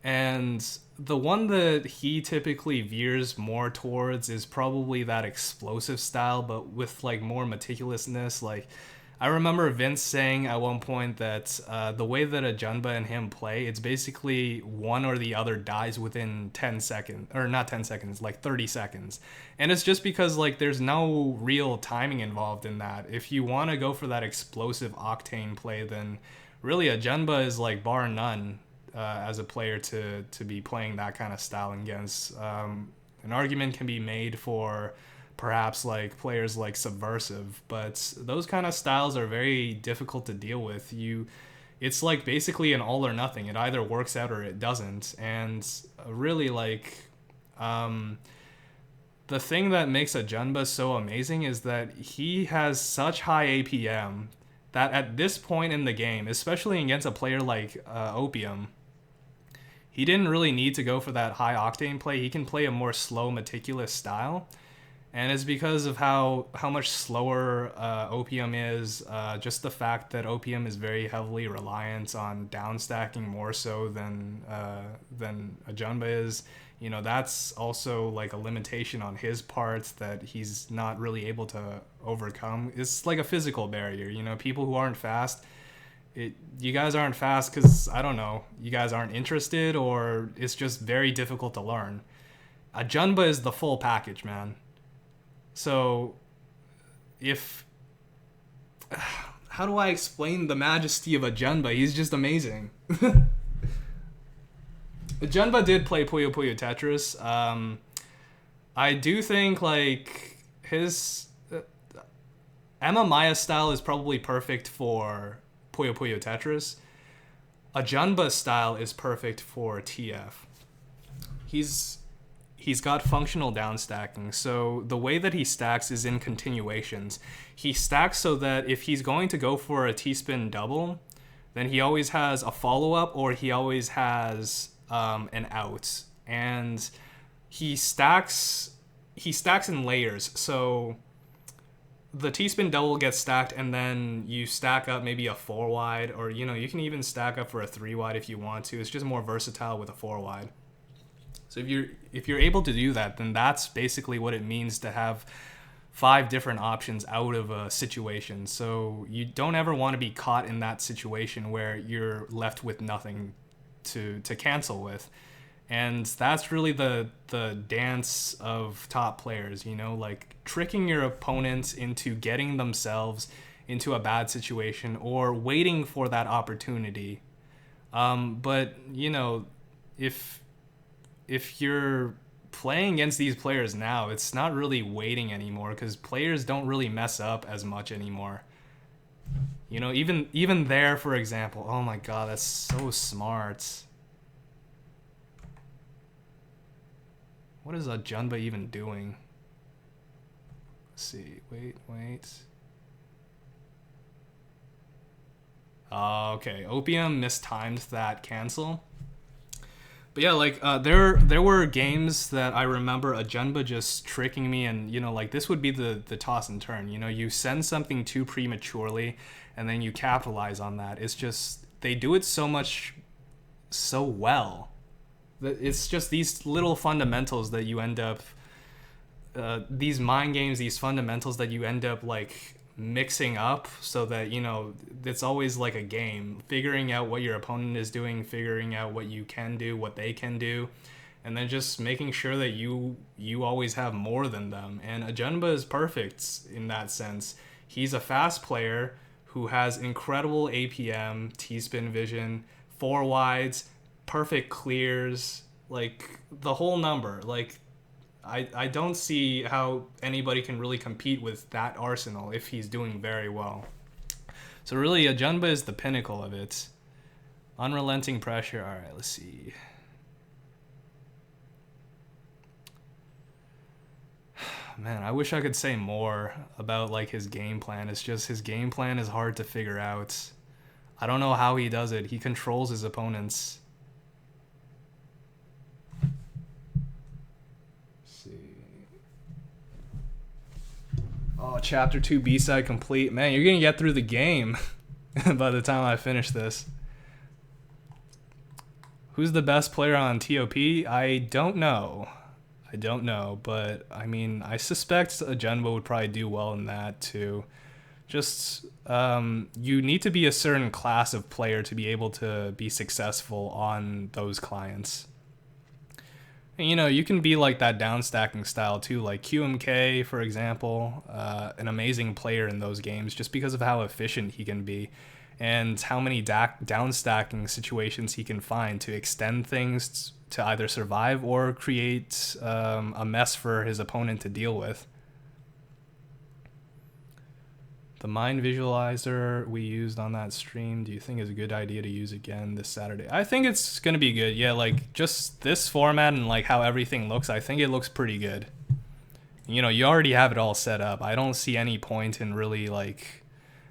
And the one that he typically veers more towards is probably that explosive style, but with like more meticulousness. Like, I remember Vince saying at one point that the way that a Junba and him play, it's basically one or the other dies within 10 seconds, or not 10 seconds, like 30 seconds. And it's just because like there's no real timing involved in that. If you want to go for that explosive octane play, then really a Junba is like bar none as a player to be playing that kind of style against. An argument can be made for perhaps like players like Subversive, but those kind of styles are very difficult to deal with. It's like basically an all or nothing. It either works out or it doesn't. And really like the thing that makes a Junba so amazing is that he has such high APM that at this point in the game, especially against a player like Opium, he didn't really need to go for that high octane play. He can play a more slow, meticulous style. And it's because of how much slower Opium is, just the fact that Opium is very heavily reliant on downstacking more so than a Junba is. You know, that's also like a limitation on his part that he's not really able to overcome. It's like a physical barrier. You know, people who aren't fast, you guys aren't fast because, I don't know, you guys aren't interested, or it's just very difficult to learn. A Junba is the full package, man. So, how do I explain the majesty of a Junba? He's just amazing. Junba did play Puyo Puyo Tetris. I do think like his Emma Maya style is probably perfect for Puyo Puyo Tetris. A Junba style is perfect for TF. He's got functional downstacking, so the way that he stacks is in continuations. He stacks so that if he's going to go for a T-spin double, then he always has a follow-up, or he always has an out. And he stacks in layers, so the T-spin double gets stacked, and then you stack up maybe a 4-wide, or you know, you can even stack up for a 3-wide if you want to. It's just more versatile with a 4-wide. So if you're able to do that, then that's basically what it means to have 5 different options out of a situation. So you don't ever want to be caught in that situation where you're left with nothing to cancel with. And that's really the dance of top players, you know, like tricking your opponent into getting themselves into a bad situation or waiting for that opportunity. But, you know, if you're playing against these players now, it's not really waiting anymore because players don't really mess up as much anymore. You know, even there, for example, oh my god, that's so smart. What is a Junba even doing? Let's see, wait. Okay, Opium mistimed that cancel. But yeah, like there were games that I remember Ajunba just tricking me, and like this would be the toss and turn. You send something too prematurely, and then you capitalize on that. It's just they do it so well. It's just these little fundamentals that you end up, these mind games, these fundamentals that you end up like mixing up so that it's always like a game, figuring out what your opponent is doing, figuring out what you can do, what they can do, and then just making sure that you always have more than them. And Ajunba is perfect in that sense. He's a fast player who has incredible APM, T-spin vision, four wides, perfect clears, like the whole number. Like I don't see how anybody can really compete with that arsenal if he's doing very well. So really, Ajunba is the pinnacle of it. Unrelenting pressure. All right, let's see. Man, I wish I could say more about like his game plan. It's just his game plan is hard to figure out. I don't know how he does it. He controls his opponents. Oh, chapter 2 B-side complete. Man, you're gonna get through the game by the time I finish this. Who's the best player on TOP? I don't know. But I mean, I suspect Ajunba would probably do well in that too. Just, you need to be a certain class of player to be able to be successful on those clients. And, you can be like that downstacking style too, like QMK, for example, an amazing player in those games just because of how efficient he can be and how many downstacking situations he can find to extend things to either survive or create a mess for his opponent to deal with. The mind visualizer we used on that stream, do you think is a good idea to use again this Saturday? I think it's going to be good. Yeah, like just this format and like how everything looks, I think it looks pretty good. You already have it all set up. I don't see any point in really like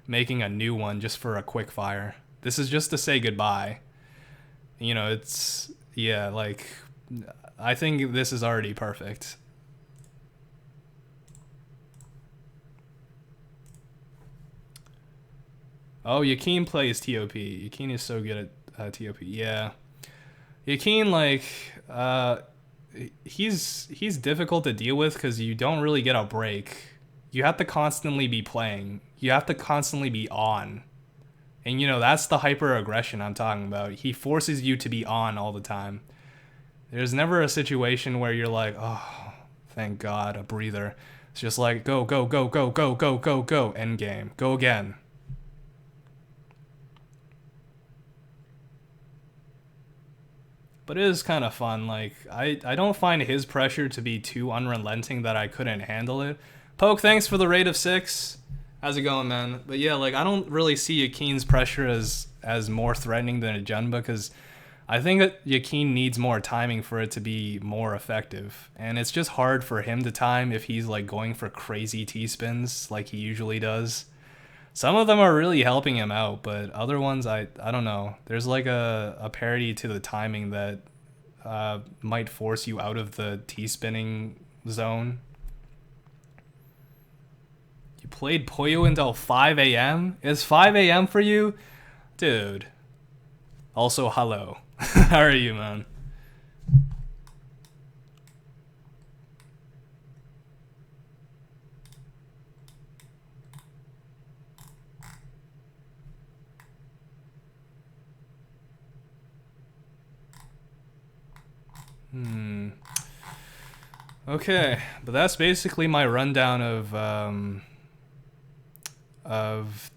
making a new one just for a quick fire. This is just to say goodbye. It's, yeah, like I think this is already perfect. Oh, Yakin plays TOP. Yakin is so good at TOP. Yeah. Yakin, like, he's difficult to deal with because you don't really get a break. You have to constantly be playing. You have to constantly be on. And, that's the hyper-aggression I'm talking about. He forces you to be on all the time. There's never a situation where you're like, oh, thank God, a breather. It's just like, go, go, go, go, go, go, go, go, end game. Go again. But it is kind of fun. Like, I don't find his pressure to be too unrelenting that I couldn't handle it. Poke, thanks for the raid of 6. How's it going, man? But yeah, like, I don't really see Yakin's pressure as more threatening than Ajunba because I think that Yakin needs more timing for it to be more effective. And it's just hard for him to time if he's, like, going for crazy T-spins like he usually does. Some of them are really helping him out, but other ones, I don't know. There's like a parity to the timing that might force you out of the T-spinning zone. You played Puyo until 5 a.m.? It's 5 a.m. for you? Dude. Also, hello. How are you, man? Okay, but that's basically my rundown of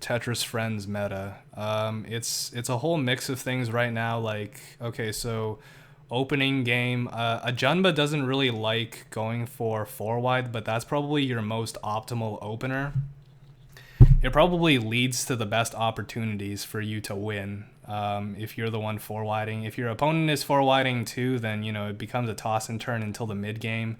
Tetris Friends meta. It's a whole mix of things right now. Like, okay, so opening game, Ajunba doesn't really like going for 4-wide, but that's probably your most optimal opener. It probably leads to the best opportunities for you to win. If you're the one 4-widing. If your opponent is 4-widing too, then, it becomes a toss and turn until the mid game.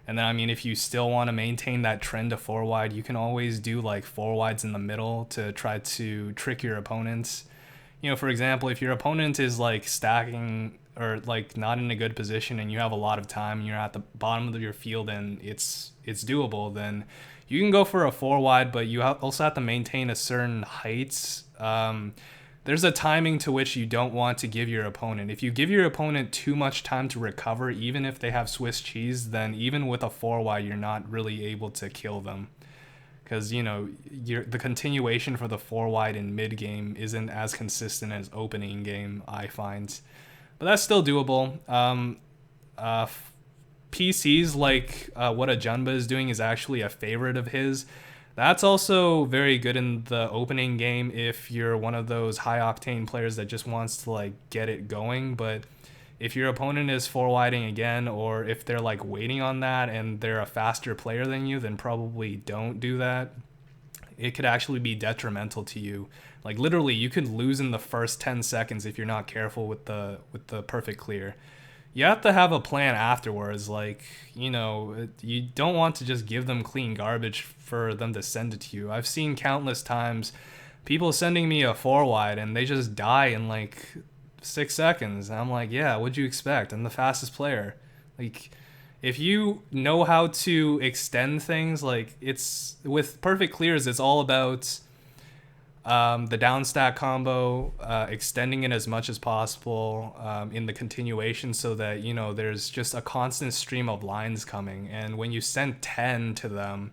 And then, I mean, if you still want to maintain that trend of 4-wide, you can always do like 4-wides in the middle to try to trick your opponents. For example, if your opponent is like stacking or like not in a good position and you have a lot of time and you're at the bottom of your field and it's doable, then you can go for a 4 wide, but you also have to maintain a certain height. There's a timing to which you don't want to give your opponent. If you give your opponent too much time to recover, even if they have Swiss cheese, then even with a 4 wide, you're not really able to kill them. Because, the continuation for the 4 wide in mid game isn't as consistent as opening game, I find. But that's still doable. PCs like what a Junba is doing is actually a favorite of his. That's also very good in the opening game if you're one of those high octane players that just wants to like get it going. But if your opponent is 4 widing again, or if they're like waiting on that and they're a faster player than you, then probably don't do that. It could actually be detrimental to you. Like literally you could lose in the first 10 seconds if you're not careful with the perfect clear. You have to have a plan afterwards. Like, you don't want to just give them clean garbage for them to send it to you. I've seen countless times people sending me a 4 wide and they just die in like 6 seconds. And I'm like, yeah, what'd you expect? I'm the fastest player. Like, if you know how to extend things, like it's with perfect clears, it's all about the down stack combo, extending it as much as possible in the continuation so that, there's just a constant stream of lines coming. And when you send 10 to them,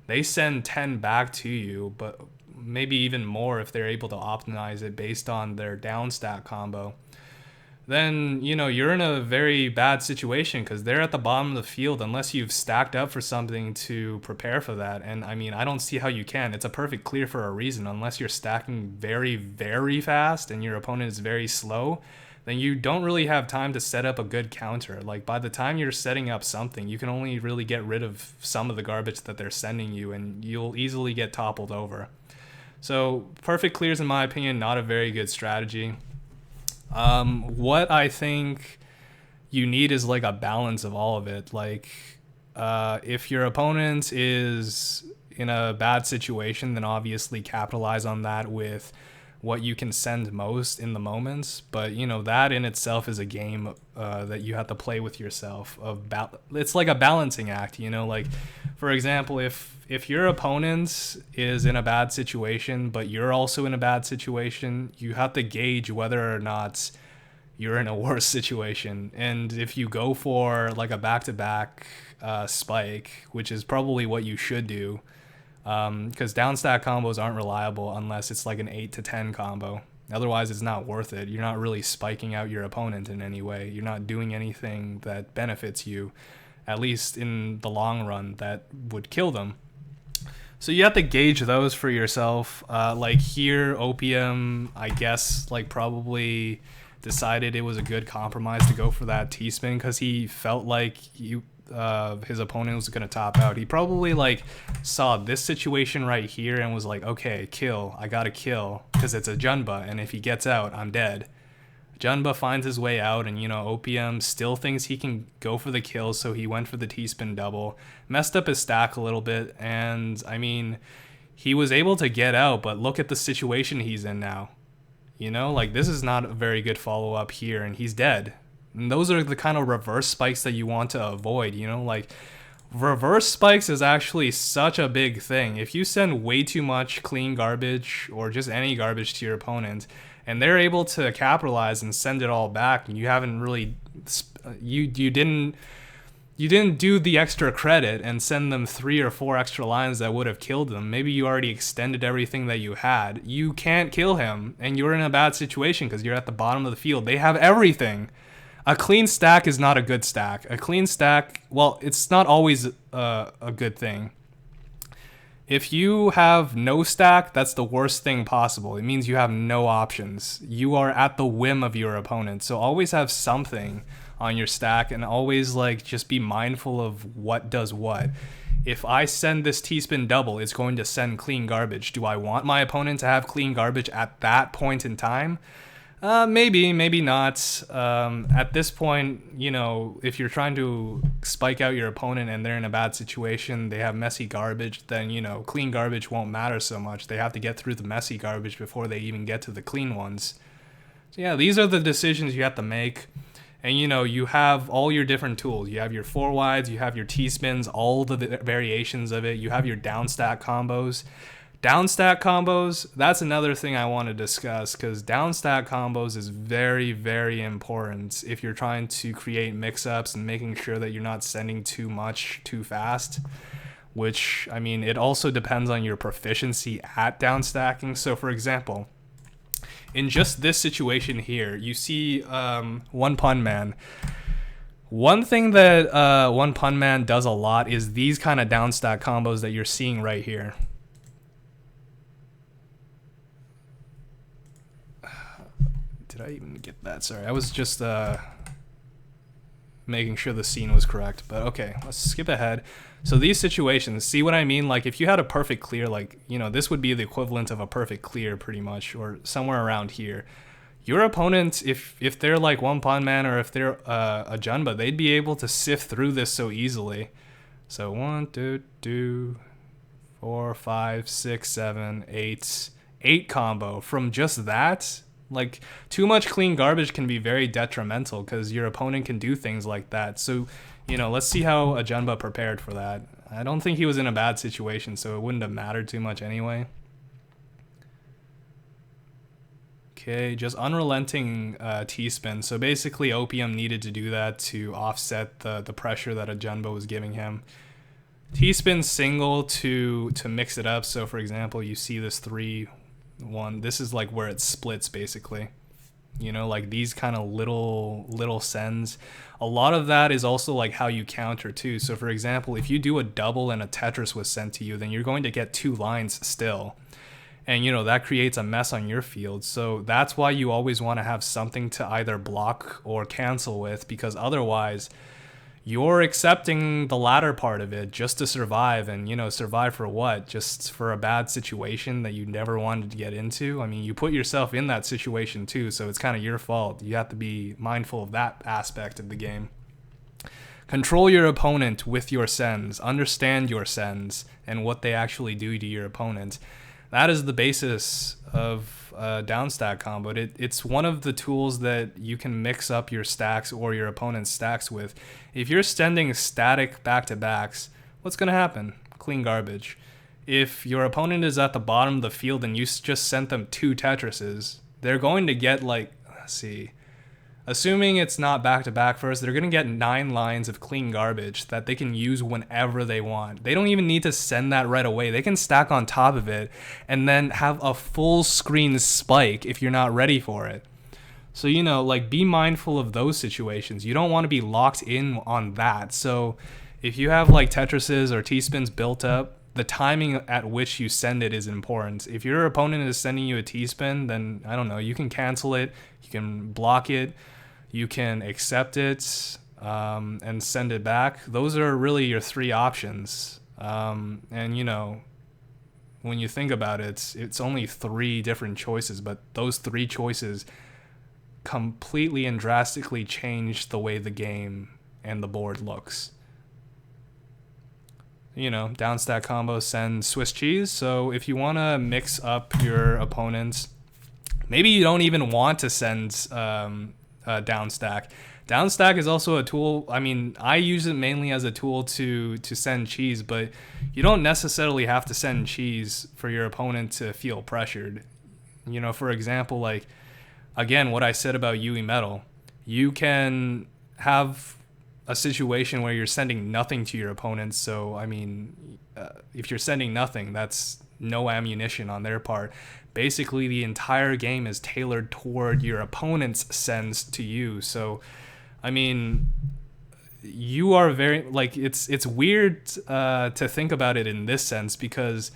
they send 10 back to you, but maybe even more if they're able to optimize it based on their down stack combo. Then, you're in a very bad situation because they're at the bottom of the field unless you've stacked up for something to prepare for that. And I mean, I don't see how you can. It's a perfect clear for a reason. Unless you're stacking very, very fast and your opponent is very slow, then you don't really have time to set up a good counter. Like by the time you're setting up something, you can only really get rid of some of the garbage that they're sending you and you'll easily get toppled over. So perfect clears, in my opinion, not a very good strategy. What I think you need is like a balance of all of it. Like, if your opponent is in a bad situation, then obviously capitalize on that with what you can send most in the moments. But that in itself is a game that you have to play with yourself. It's like a balancing act. Like for example, if your opponent is in a bad situation, but you're also in a bad situation, you have to gauge whether or not you're in a worse situation. And if you go for like a back-to-back spike, which is probably what you should do, because down stack combos aren't reliable unless it's like an 8 to 10 combo. Otherwise, it's not worth it. You're not really spiking out your opponent in any way. You're not doing anything that benefits you, at least in the long run, that would kill them. So you have to gauge those for yourself. Like here, Opium, I guess, like probably decided it was a good compromise to go for that T-spin because he felt like his opponent was going to top out. He probably like saw this situation right here and was like, okay, kill. I got to kill because it's a Junba, and if he gets out, I'm dead. Junba finds his way out, and Opium still thinks he can go for the kill, so he went for the T-spin double, messed up his stack a little bit, and I mean, he was able to get out, but look at the situation he's in now. Like this is not a very good follow-up here, and he's dead. And those are the kind of reverse spikes that you want to avoid, like reverse spikes is actually such a big thing. If you send way too much clean garbage or just any garbage to your opponent, and they're able to capitalize and send it all back, and you haven't really, you didn't do the extra credit and send them 3 or 4 extra lines that would have killed them. Maybe you already extended everything that you had. You can't kill him, and you're in a bad situation because you're at the bottom of the field. They have everything. A clean stack is not a good stack. A clean stack, well, it's not always a good thing. If you have no stack, that's the worst thing possible. It means you have no options. You are at the whim of your opponent. So always have something on your stack, and always like just be mindful of what does what. If I send this T-spin double, it's going to send clean garbage. Do I want my opponent to have clean garbage at that point in time? Maybe, maybe not. At this point, if you're trying to spike out your opponent and they're in a bad situation, they have messy garbage, then, clean garbage won't matter so much. They have to get through the messy garbage before they even get to the clean ones. So yeah, these are the decisions you have to make. And you have all your different tools. You have your four wides, you have your T-spins, all the variations of it. You have your down stack combos. Down stack combos, that's another thing I want to discuss, because down stack combos is very, very important if you're trying to create mix-ups and making sure that you're not sending too much too fast, which, I mean, it also depends on your proficiency at down stacking. So, for example, in just this situation here, you see One Pun Man. One thing that One Pun Man does a lot is these kind of down stack combos that you're seeing right here. Did I even get that? Sorry, I was just making sure the scene was correct. But okay, let's skip ahead. So these situations, see what I mean? Like if you had a perfect clear, like, this would be the equivalent of a perfect clear pretty much, or somewhere around here. Your opponent, if they're like One Pawn Man or if they're a Junba, they'd be able to sift through this so easily. So 1, 2, 4, 5, 6, 7, 8, 8 combo from just that. Like, too much clean garbage can be very detrimental because your opponent can do things like that. So, let's see how a Junba prepared for that. I don't think he was in a bad situation, so it wouldn't have mattered too much anyway. Okay, just unrelenting T-spin. So basically, Opium needed to do that to offset the pressure that a Junba was giving him. T-spin single to mix it up. So for example, you see this 3-1. This is like where it splits basically. Like these kind of little sends. A lot of that is also like how you counter too. So for example, if you do a double and a Tetris was sent to you, then you're going to get 2 lines still. And that creates a mess on your field. So that's why you always want to have something to either block or cancel with, because otherwise you're accepting the latter part of it just to survive. And survive for what? Just for a bad situation that you never wanted to get into? I mean, you put yourself in that situation too, so it's kind of your fault. You have to be mindful of that aspect of the game. Control your opponent with your sends. Understand your sends and what they actually do to your opponent. That is the basis of a downstack combo. It's one of the tools that you can mix up your stacks or your opponent's stacks with. If you're sending static back-to-backs, what's going to happen? Clean garbage. If your opponent is at the bottom of the field and you just sent them 2 Tetrises, they're going to get let's see, assuming it's not back-to-back first, they're going to get 9 lines of clean garbage that they can use whenever they want. They don't even need to send that right away. They can stack on top of it and then have a full screen spike if you're not ready for it. So, be mindful of those situations. You don't want to be locked in on that. So if you have Tetrises or T-spins built up, the timing at which you send it is important. If your opponent is sending you a T-spin, then I don't know, you can cancel it, you can block it, you can accept it and send it back. Those are really your 3 options. And when you think about it, it's only 3 different choices, but those 3 choices completely and drastically change the way the game and the board looks. Downstack combo, send Swiss cheese. So if you want to mix up your opponents, maybe you don't even want to send downstack. Downstack is also a tool. I mean, I use it mainly as a tool to send cheese, but you don't necessarily have to send cheese for your opponent to feel pressured. For example, again, what I said about Yui Metal, you can have a situation where you're sending nothing to your opponent. So, I mean, if you're sending nothing, that's no ammunition on their part. Basically, the entire game is tailored toward your opponent's sends to you. So, I mean, you are very, it's weird to think about it in this sense, because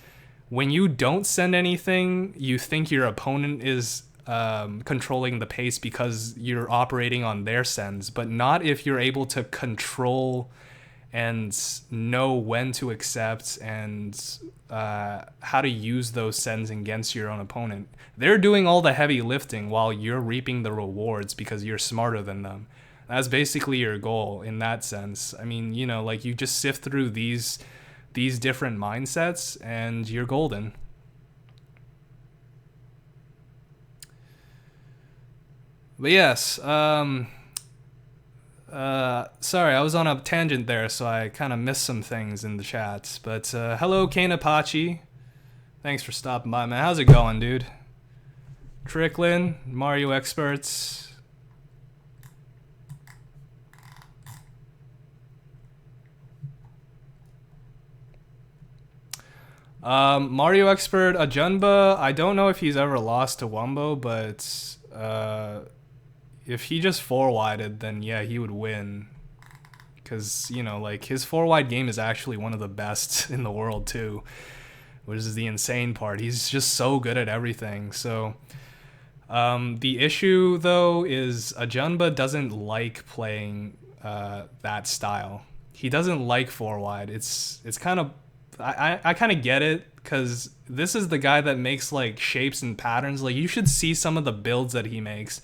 when you don't send anything, you think your opponent is controlling the pace because you're operating on their sends, but not if you're able to control and know when to accept and how to use those sends against your own opponent. They're doing all the heavy lifting while you're reaping the rewards because you're smarter than them. That's basically your goal in that sense. I mean, you just sift through these different mindsets and you're golden. But yes, Sorry, I was on a tangent there, so I kind of missed some things in the chat. But hello, Kane Apache. Thanks for stopping by, man. How's it going, dude? Tricklin, Mario Experts. Mario Expert Ajunba, I don't know if he's ever lost to Wumbo, but if he just 4-wided, then yeah, he would win. Because, you know, like, his 4-wide game is actually one of the best in the world, too. Which is the insane part. He's just so good at everything. So, the issue, though, is Ajunba doesn't like playing that style. He doesn't like 4-wide. It's kind of... I kind of get it, because this is the guy that makes, like, shapes and patterns. Like, you should see some of the builds that he makes.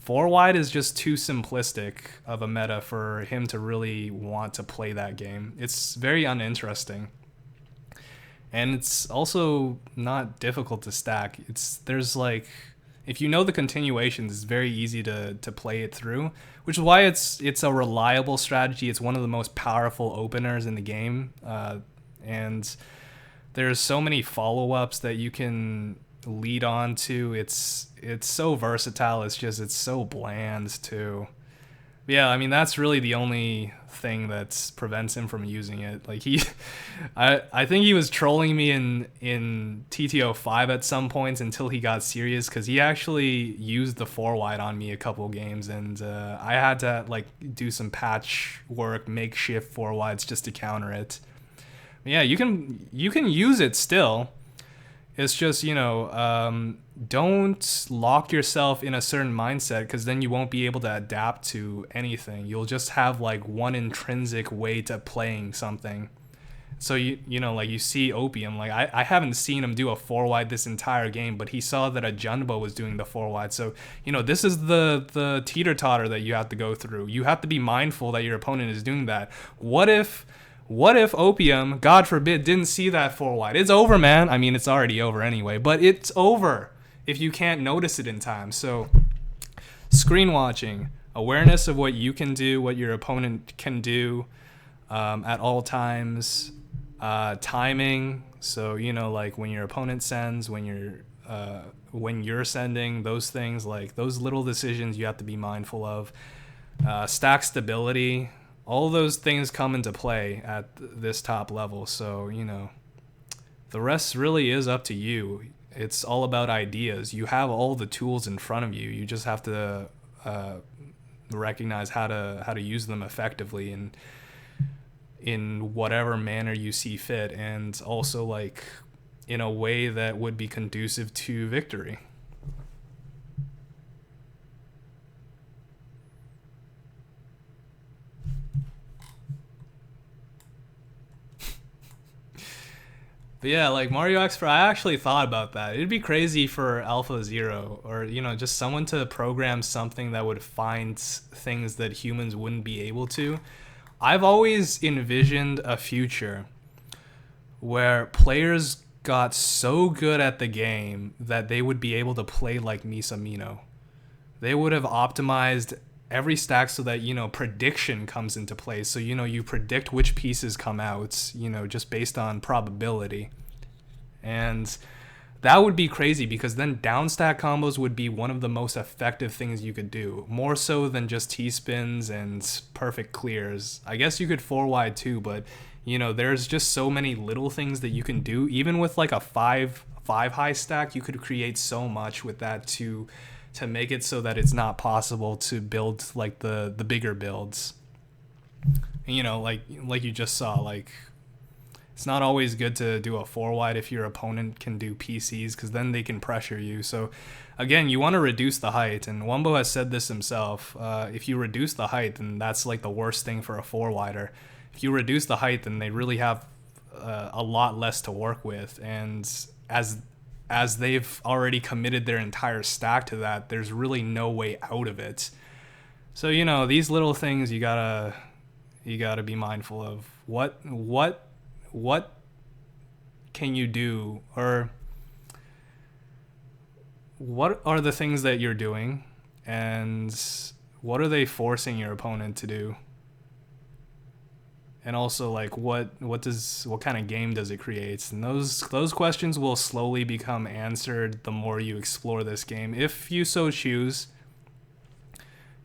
4-wide is just too simplistic of a meta for him to really want to play that game. It's very uninteresting. And it's also not difficult to stack. There's like, if you know the continuations, it's very easy to play it through, which is why it's a reliable strategy. It's one of the most powerful openers in the game. And there's so many follow-ups that you can lead on to. It's so versatile. It's so bland too. But yeah, I mean, that's really the only thing that prevents him from using it. Like, I think he was trolling me in TTO5 at some points until he got serious, because he actually used the 4-wide on me a couple games, and I had to like do some patch work, makeshift 4-wides just to counter it. Yeah, you can use it still. It's just, you know, don't lock yourself in a certain mindset, because then you won't be able to adapt to anything. You'll just have like one intrinsic way to playing something. So you know, like, you see Opium, like I haven't seen him do a 4-wide this entire game, but he saw that Ajunba was doing the 4-wide. So, you know, this is the teeter-totter that you have to go through. You have to be mindful that your opponent is doing that. What if Opium, God forbid, didn't see that 4-wide? It's over, man. I mean, it's already over anyway, but it's over if you can't notice it in time. So, screen watching, awareness of what you can do, what your opponent can do at all times, timing. So, you know, like when your opponent sends, when you're sending, those things, like those little decisions you have to be mindful of. Stack stability. All those things come into play at this top level. So, you know, the rest really is up to you. It's all about ideas. You have all the tools in front of you. You just have to recognize how to use them effectively and in whatever manner you see fit, and also like in a way that would be conducive to victory. But yeah, like Mario Expert, I actually thought about that. It'd be crazy for Alpha Zero, or, you know, just someone to program something that would find things that humans wouldn't be able to. I've always envisioned a future where players got so good at the game that they would be able to play like Misamino. They would have optimized every stack so that, you know, prediction comes into play. So, you know, you predict which pieces come out, you know, just based on probability. And that would be crazy, because then downstack combos would be one of the most effective things you could do, more so than just T-spins and perfect clears. I guess you could 4-wide too, but, you know, there's just so many little things that you can do. Even with like a 5 high stack, you could create so much with that to make it so that it's not possible to build like the bigger builds. And, you know, like you just saw, like, it's not always good to do a 4-wide if your opponent can do PCs, because then they can pressure you. So again, you want to reduce the height, and Wumbo has said this himself. If you reduce the height, then that's like the worst thing for a 4-wider. If you reduce the height, then they really have a lot less to work with, and as they've already committed their entire stack to that, there's really no way out of it. So, you know, these little things you gotta be mindful of. What can you do, or what are the things that you're doing, and what are they forcing your opponent to do? and also like what kind of game does it create? And those questions will slowly become answered the more you explore this game, if you so choose.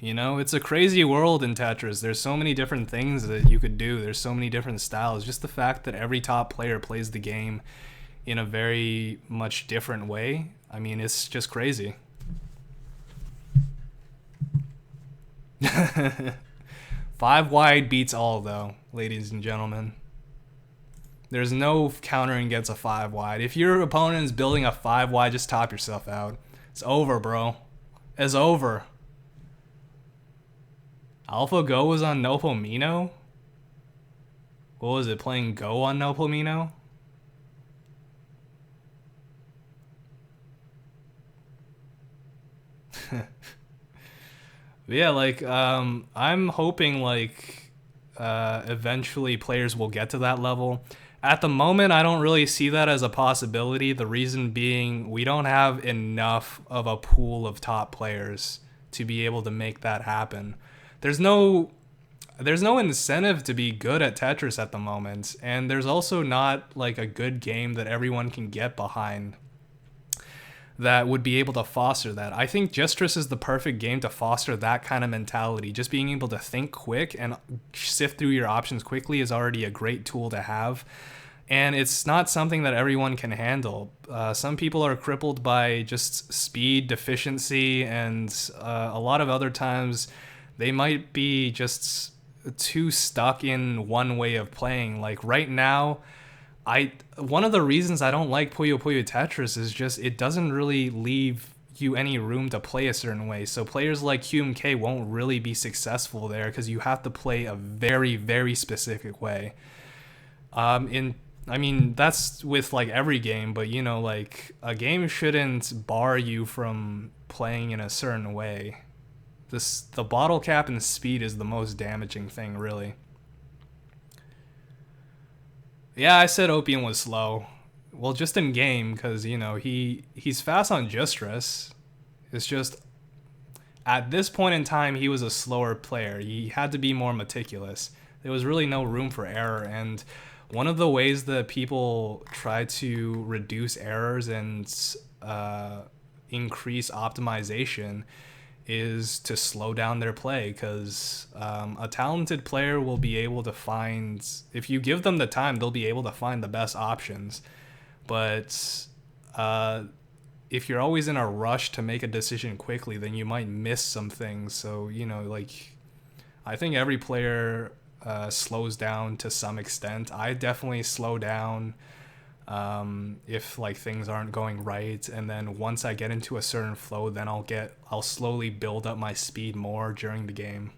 You know, it's a crazy world in Tetris. There's so many different things that you could do. There's so many different styles. Just the fact that every top player plays the game in a very much different way. I mean, it's just crazy. Five wide beats all, though, ladies and gentlemen. There's no countering against a five wide. If your opponent is building a five wide, just top yourself out. It's over, bro. It's over. AlphaGo was on Nopomino? What was it, playing Go on Nopomino? Yeah, like, I'm hoping, like, eventually players will get to that level. At the moment, I don't really see that as a possibility. The reason being, we don't have enough of a pool of top players to be able to make that happen. There's no incentive to be good at Tetris at the moment, and there's also not like a good game that everyone can get behind that would be able to foster that. I think Gestris is the perfect game to foster that kind of mentality. Just being able to think quick and sift through your options quickly is already a great tool to have. And it's not something that everyone can handle. Some people are crippled by just speed, deficiency, and a lot of other times they might be just too stuck in one way of playing. Like right now, one of the reasons I don't like Puyo Puyo Tetris is just it doesn't really leave you any room to play a certain way. So players like QMK won't really be successful there because you have to play a very, very specific way. I mean, that's with like every game, but you know, like a game shouldn't bar you from playing in a certain way. The bottle cap and speed is the most damaging thing, really. Yeah, I said Opium was slow. Well, just in game, because you know he's fast on Justress. It's just at this point in time he was a slower player. He had to be more meticulous. There was really no room for error, and one of the ways that people try to reduce errors and increase optimization is to slow down their play, because a talented player will be able to find, if you give them the time, they'll be able to find the best options. But if you're always in a rush to make a decision quickly, then you might miss some things. So, you know, like, I think every player slows down to some extent. I definitely slow down if like things aren't going right, and then once I get into a certain flow, then I'll slowly build up my speed more during the game.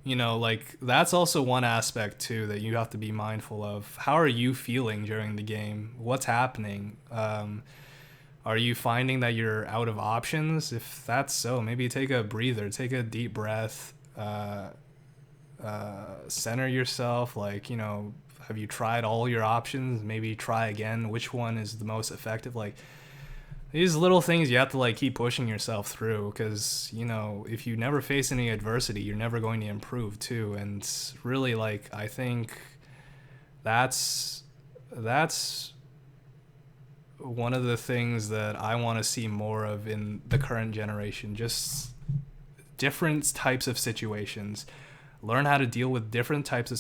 You know, like that's also one aspect too that you have to be mindful of. How are you feeling during the game? What's happening? Are you finding that you're out of options? If that's so, maybe take a breather, take a deep breath, center yourself, like, you know, have you tried all your options? Maybe try again. Which one is the most effective? Like, these little things you have to like keep pushing yourself through, because, you know, if you never face any adversity, you're never going to improve too. And really, like, I think that's one of the things that I want to see more of in the current generation. Just different types of situations. Learn how to deal with different types of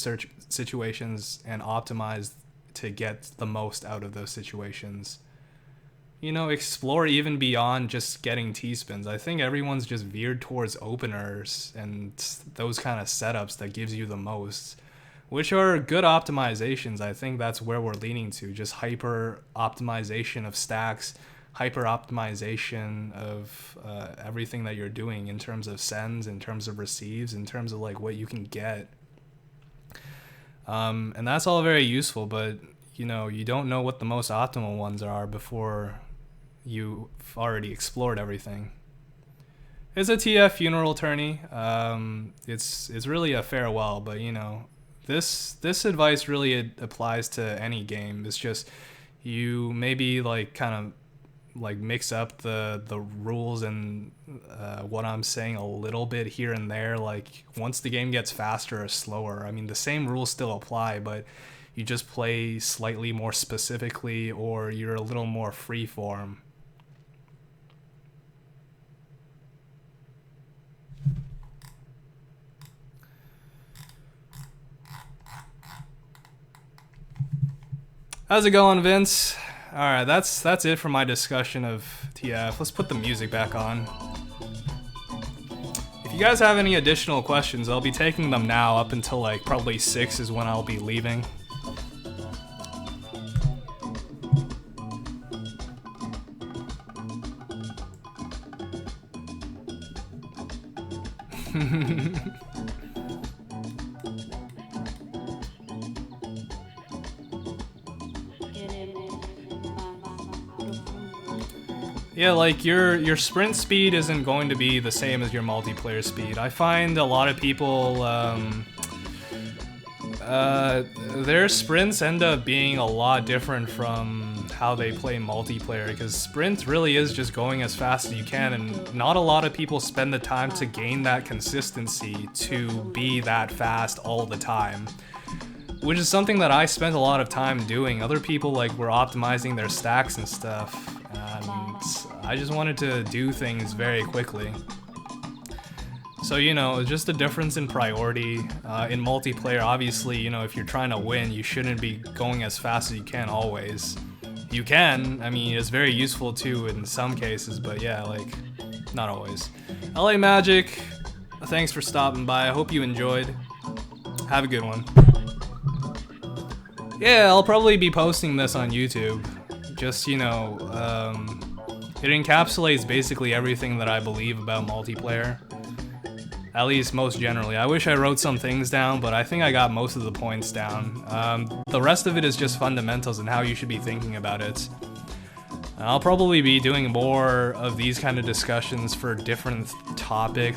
situations and optimize to get the most out of those situations. You know, explore even beyond just getting T-spins. I think everyone's just veered towards openers and those kind of setups that gives you the most, which are good optimizations. I think that's where we're leaning to, just hyper optimization of stacks, hyper optimization of everything that you're doing in terms of sends, in terms of receives, in terms of like what you can get. And that's all very useful, but you know, you don't know what the most optimal ones are before you've already explored everything. It's a TF funeral tourney. It's really a farewell, but you know, this advice really applies to any game. It's just you maybe like kind of like mix up the rules and what I'm saying a little bit here and there. Like once the game gets faster or slower, I mean the same rules still apply, but you just play slightly more specifically, or you're a little more freeform. How's it going, Vince? Alright, that's it for my discussion of TF. Let's put the music back on. If you guys have any additional questions, I'll be taking them now up until like probably 6 is when I'll be leaving. Yeah, like your sprint speed isn't going to be the same as your multiplayer speed. I find a lot of people, their sprints end up being a lot different from how they play multiplayer, because sprint really is just going as fast as you can, and not a lot of people spend the time to gain that consistency to be that fast all the time. Which is something that I spent a lot of time doing. Other people like were optimizing their stacks and stuff, and I just wanted to do things very quickly. So, you know, just a difference in priority. In multiplayer, obviously, you know, if you're trying to win, you shouldn't be going as fast as you can always. You can, I mean, it's very useful too in some cases, but yeah, like, not always. LA Magic, thanks for stopping by. I hope you enjoyed. Have a good one. Yeah, I'll probably be posting this on YouTube. Just, you know, it encapsulates basically everything that I believe about multiplayer. At least most generally. I wish I wrote some things down, but I think I got most of the points down. The rest of it is just fundamentals and how you should be thinking about it. I'll probably be doing more of these kind of discussions for different topics.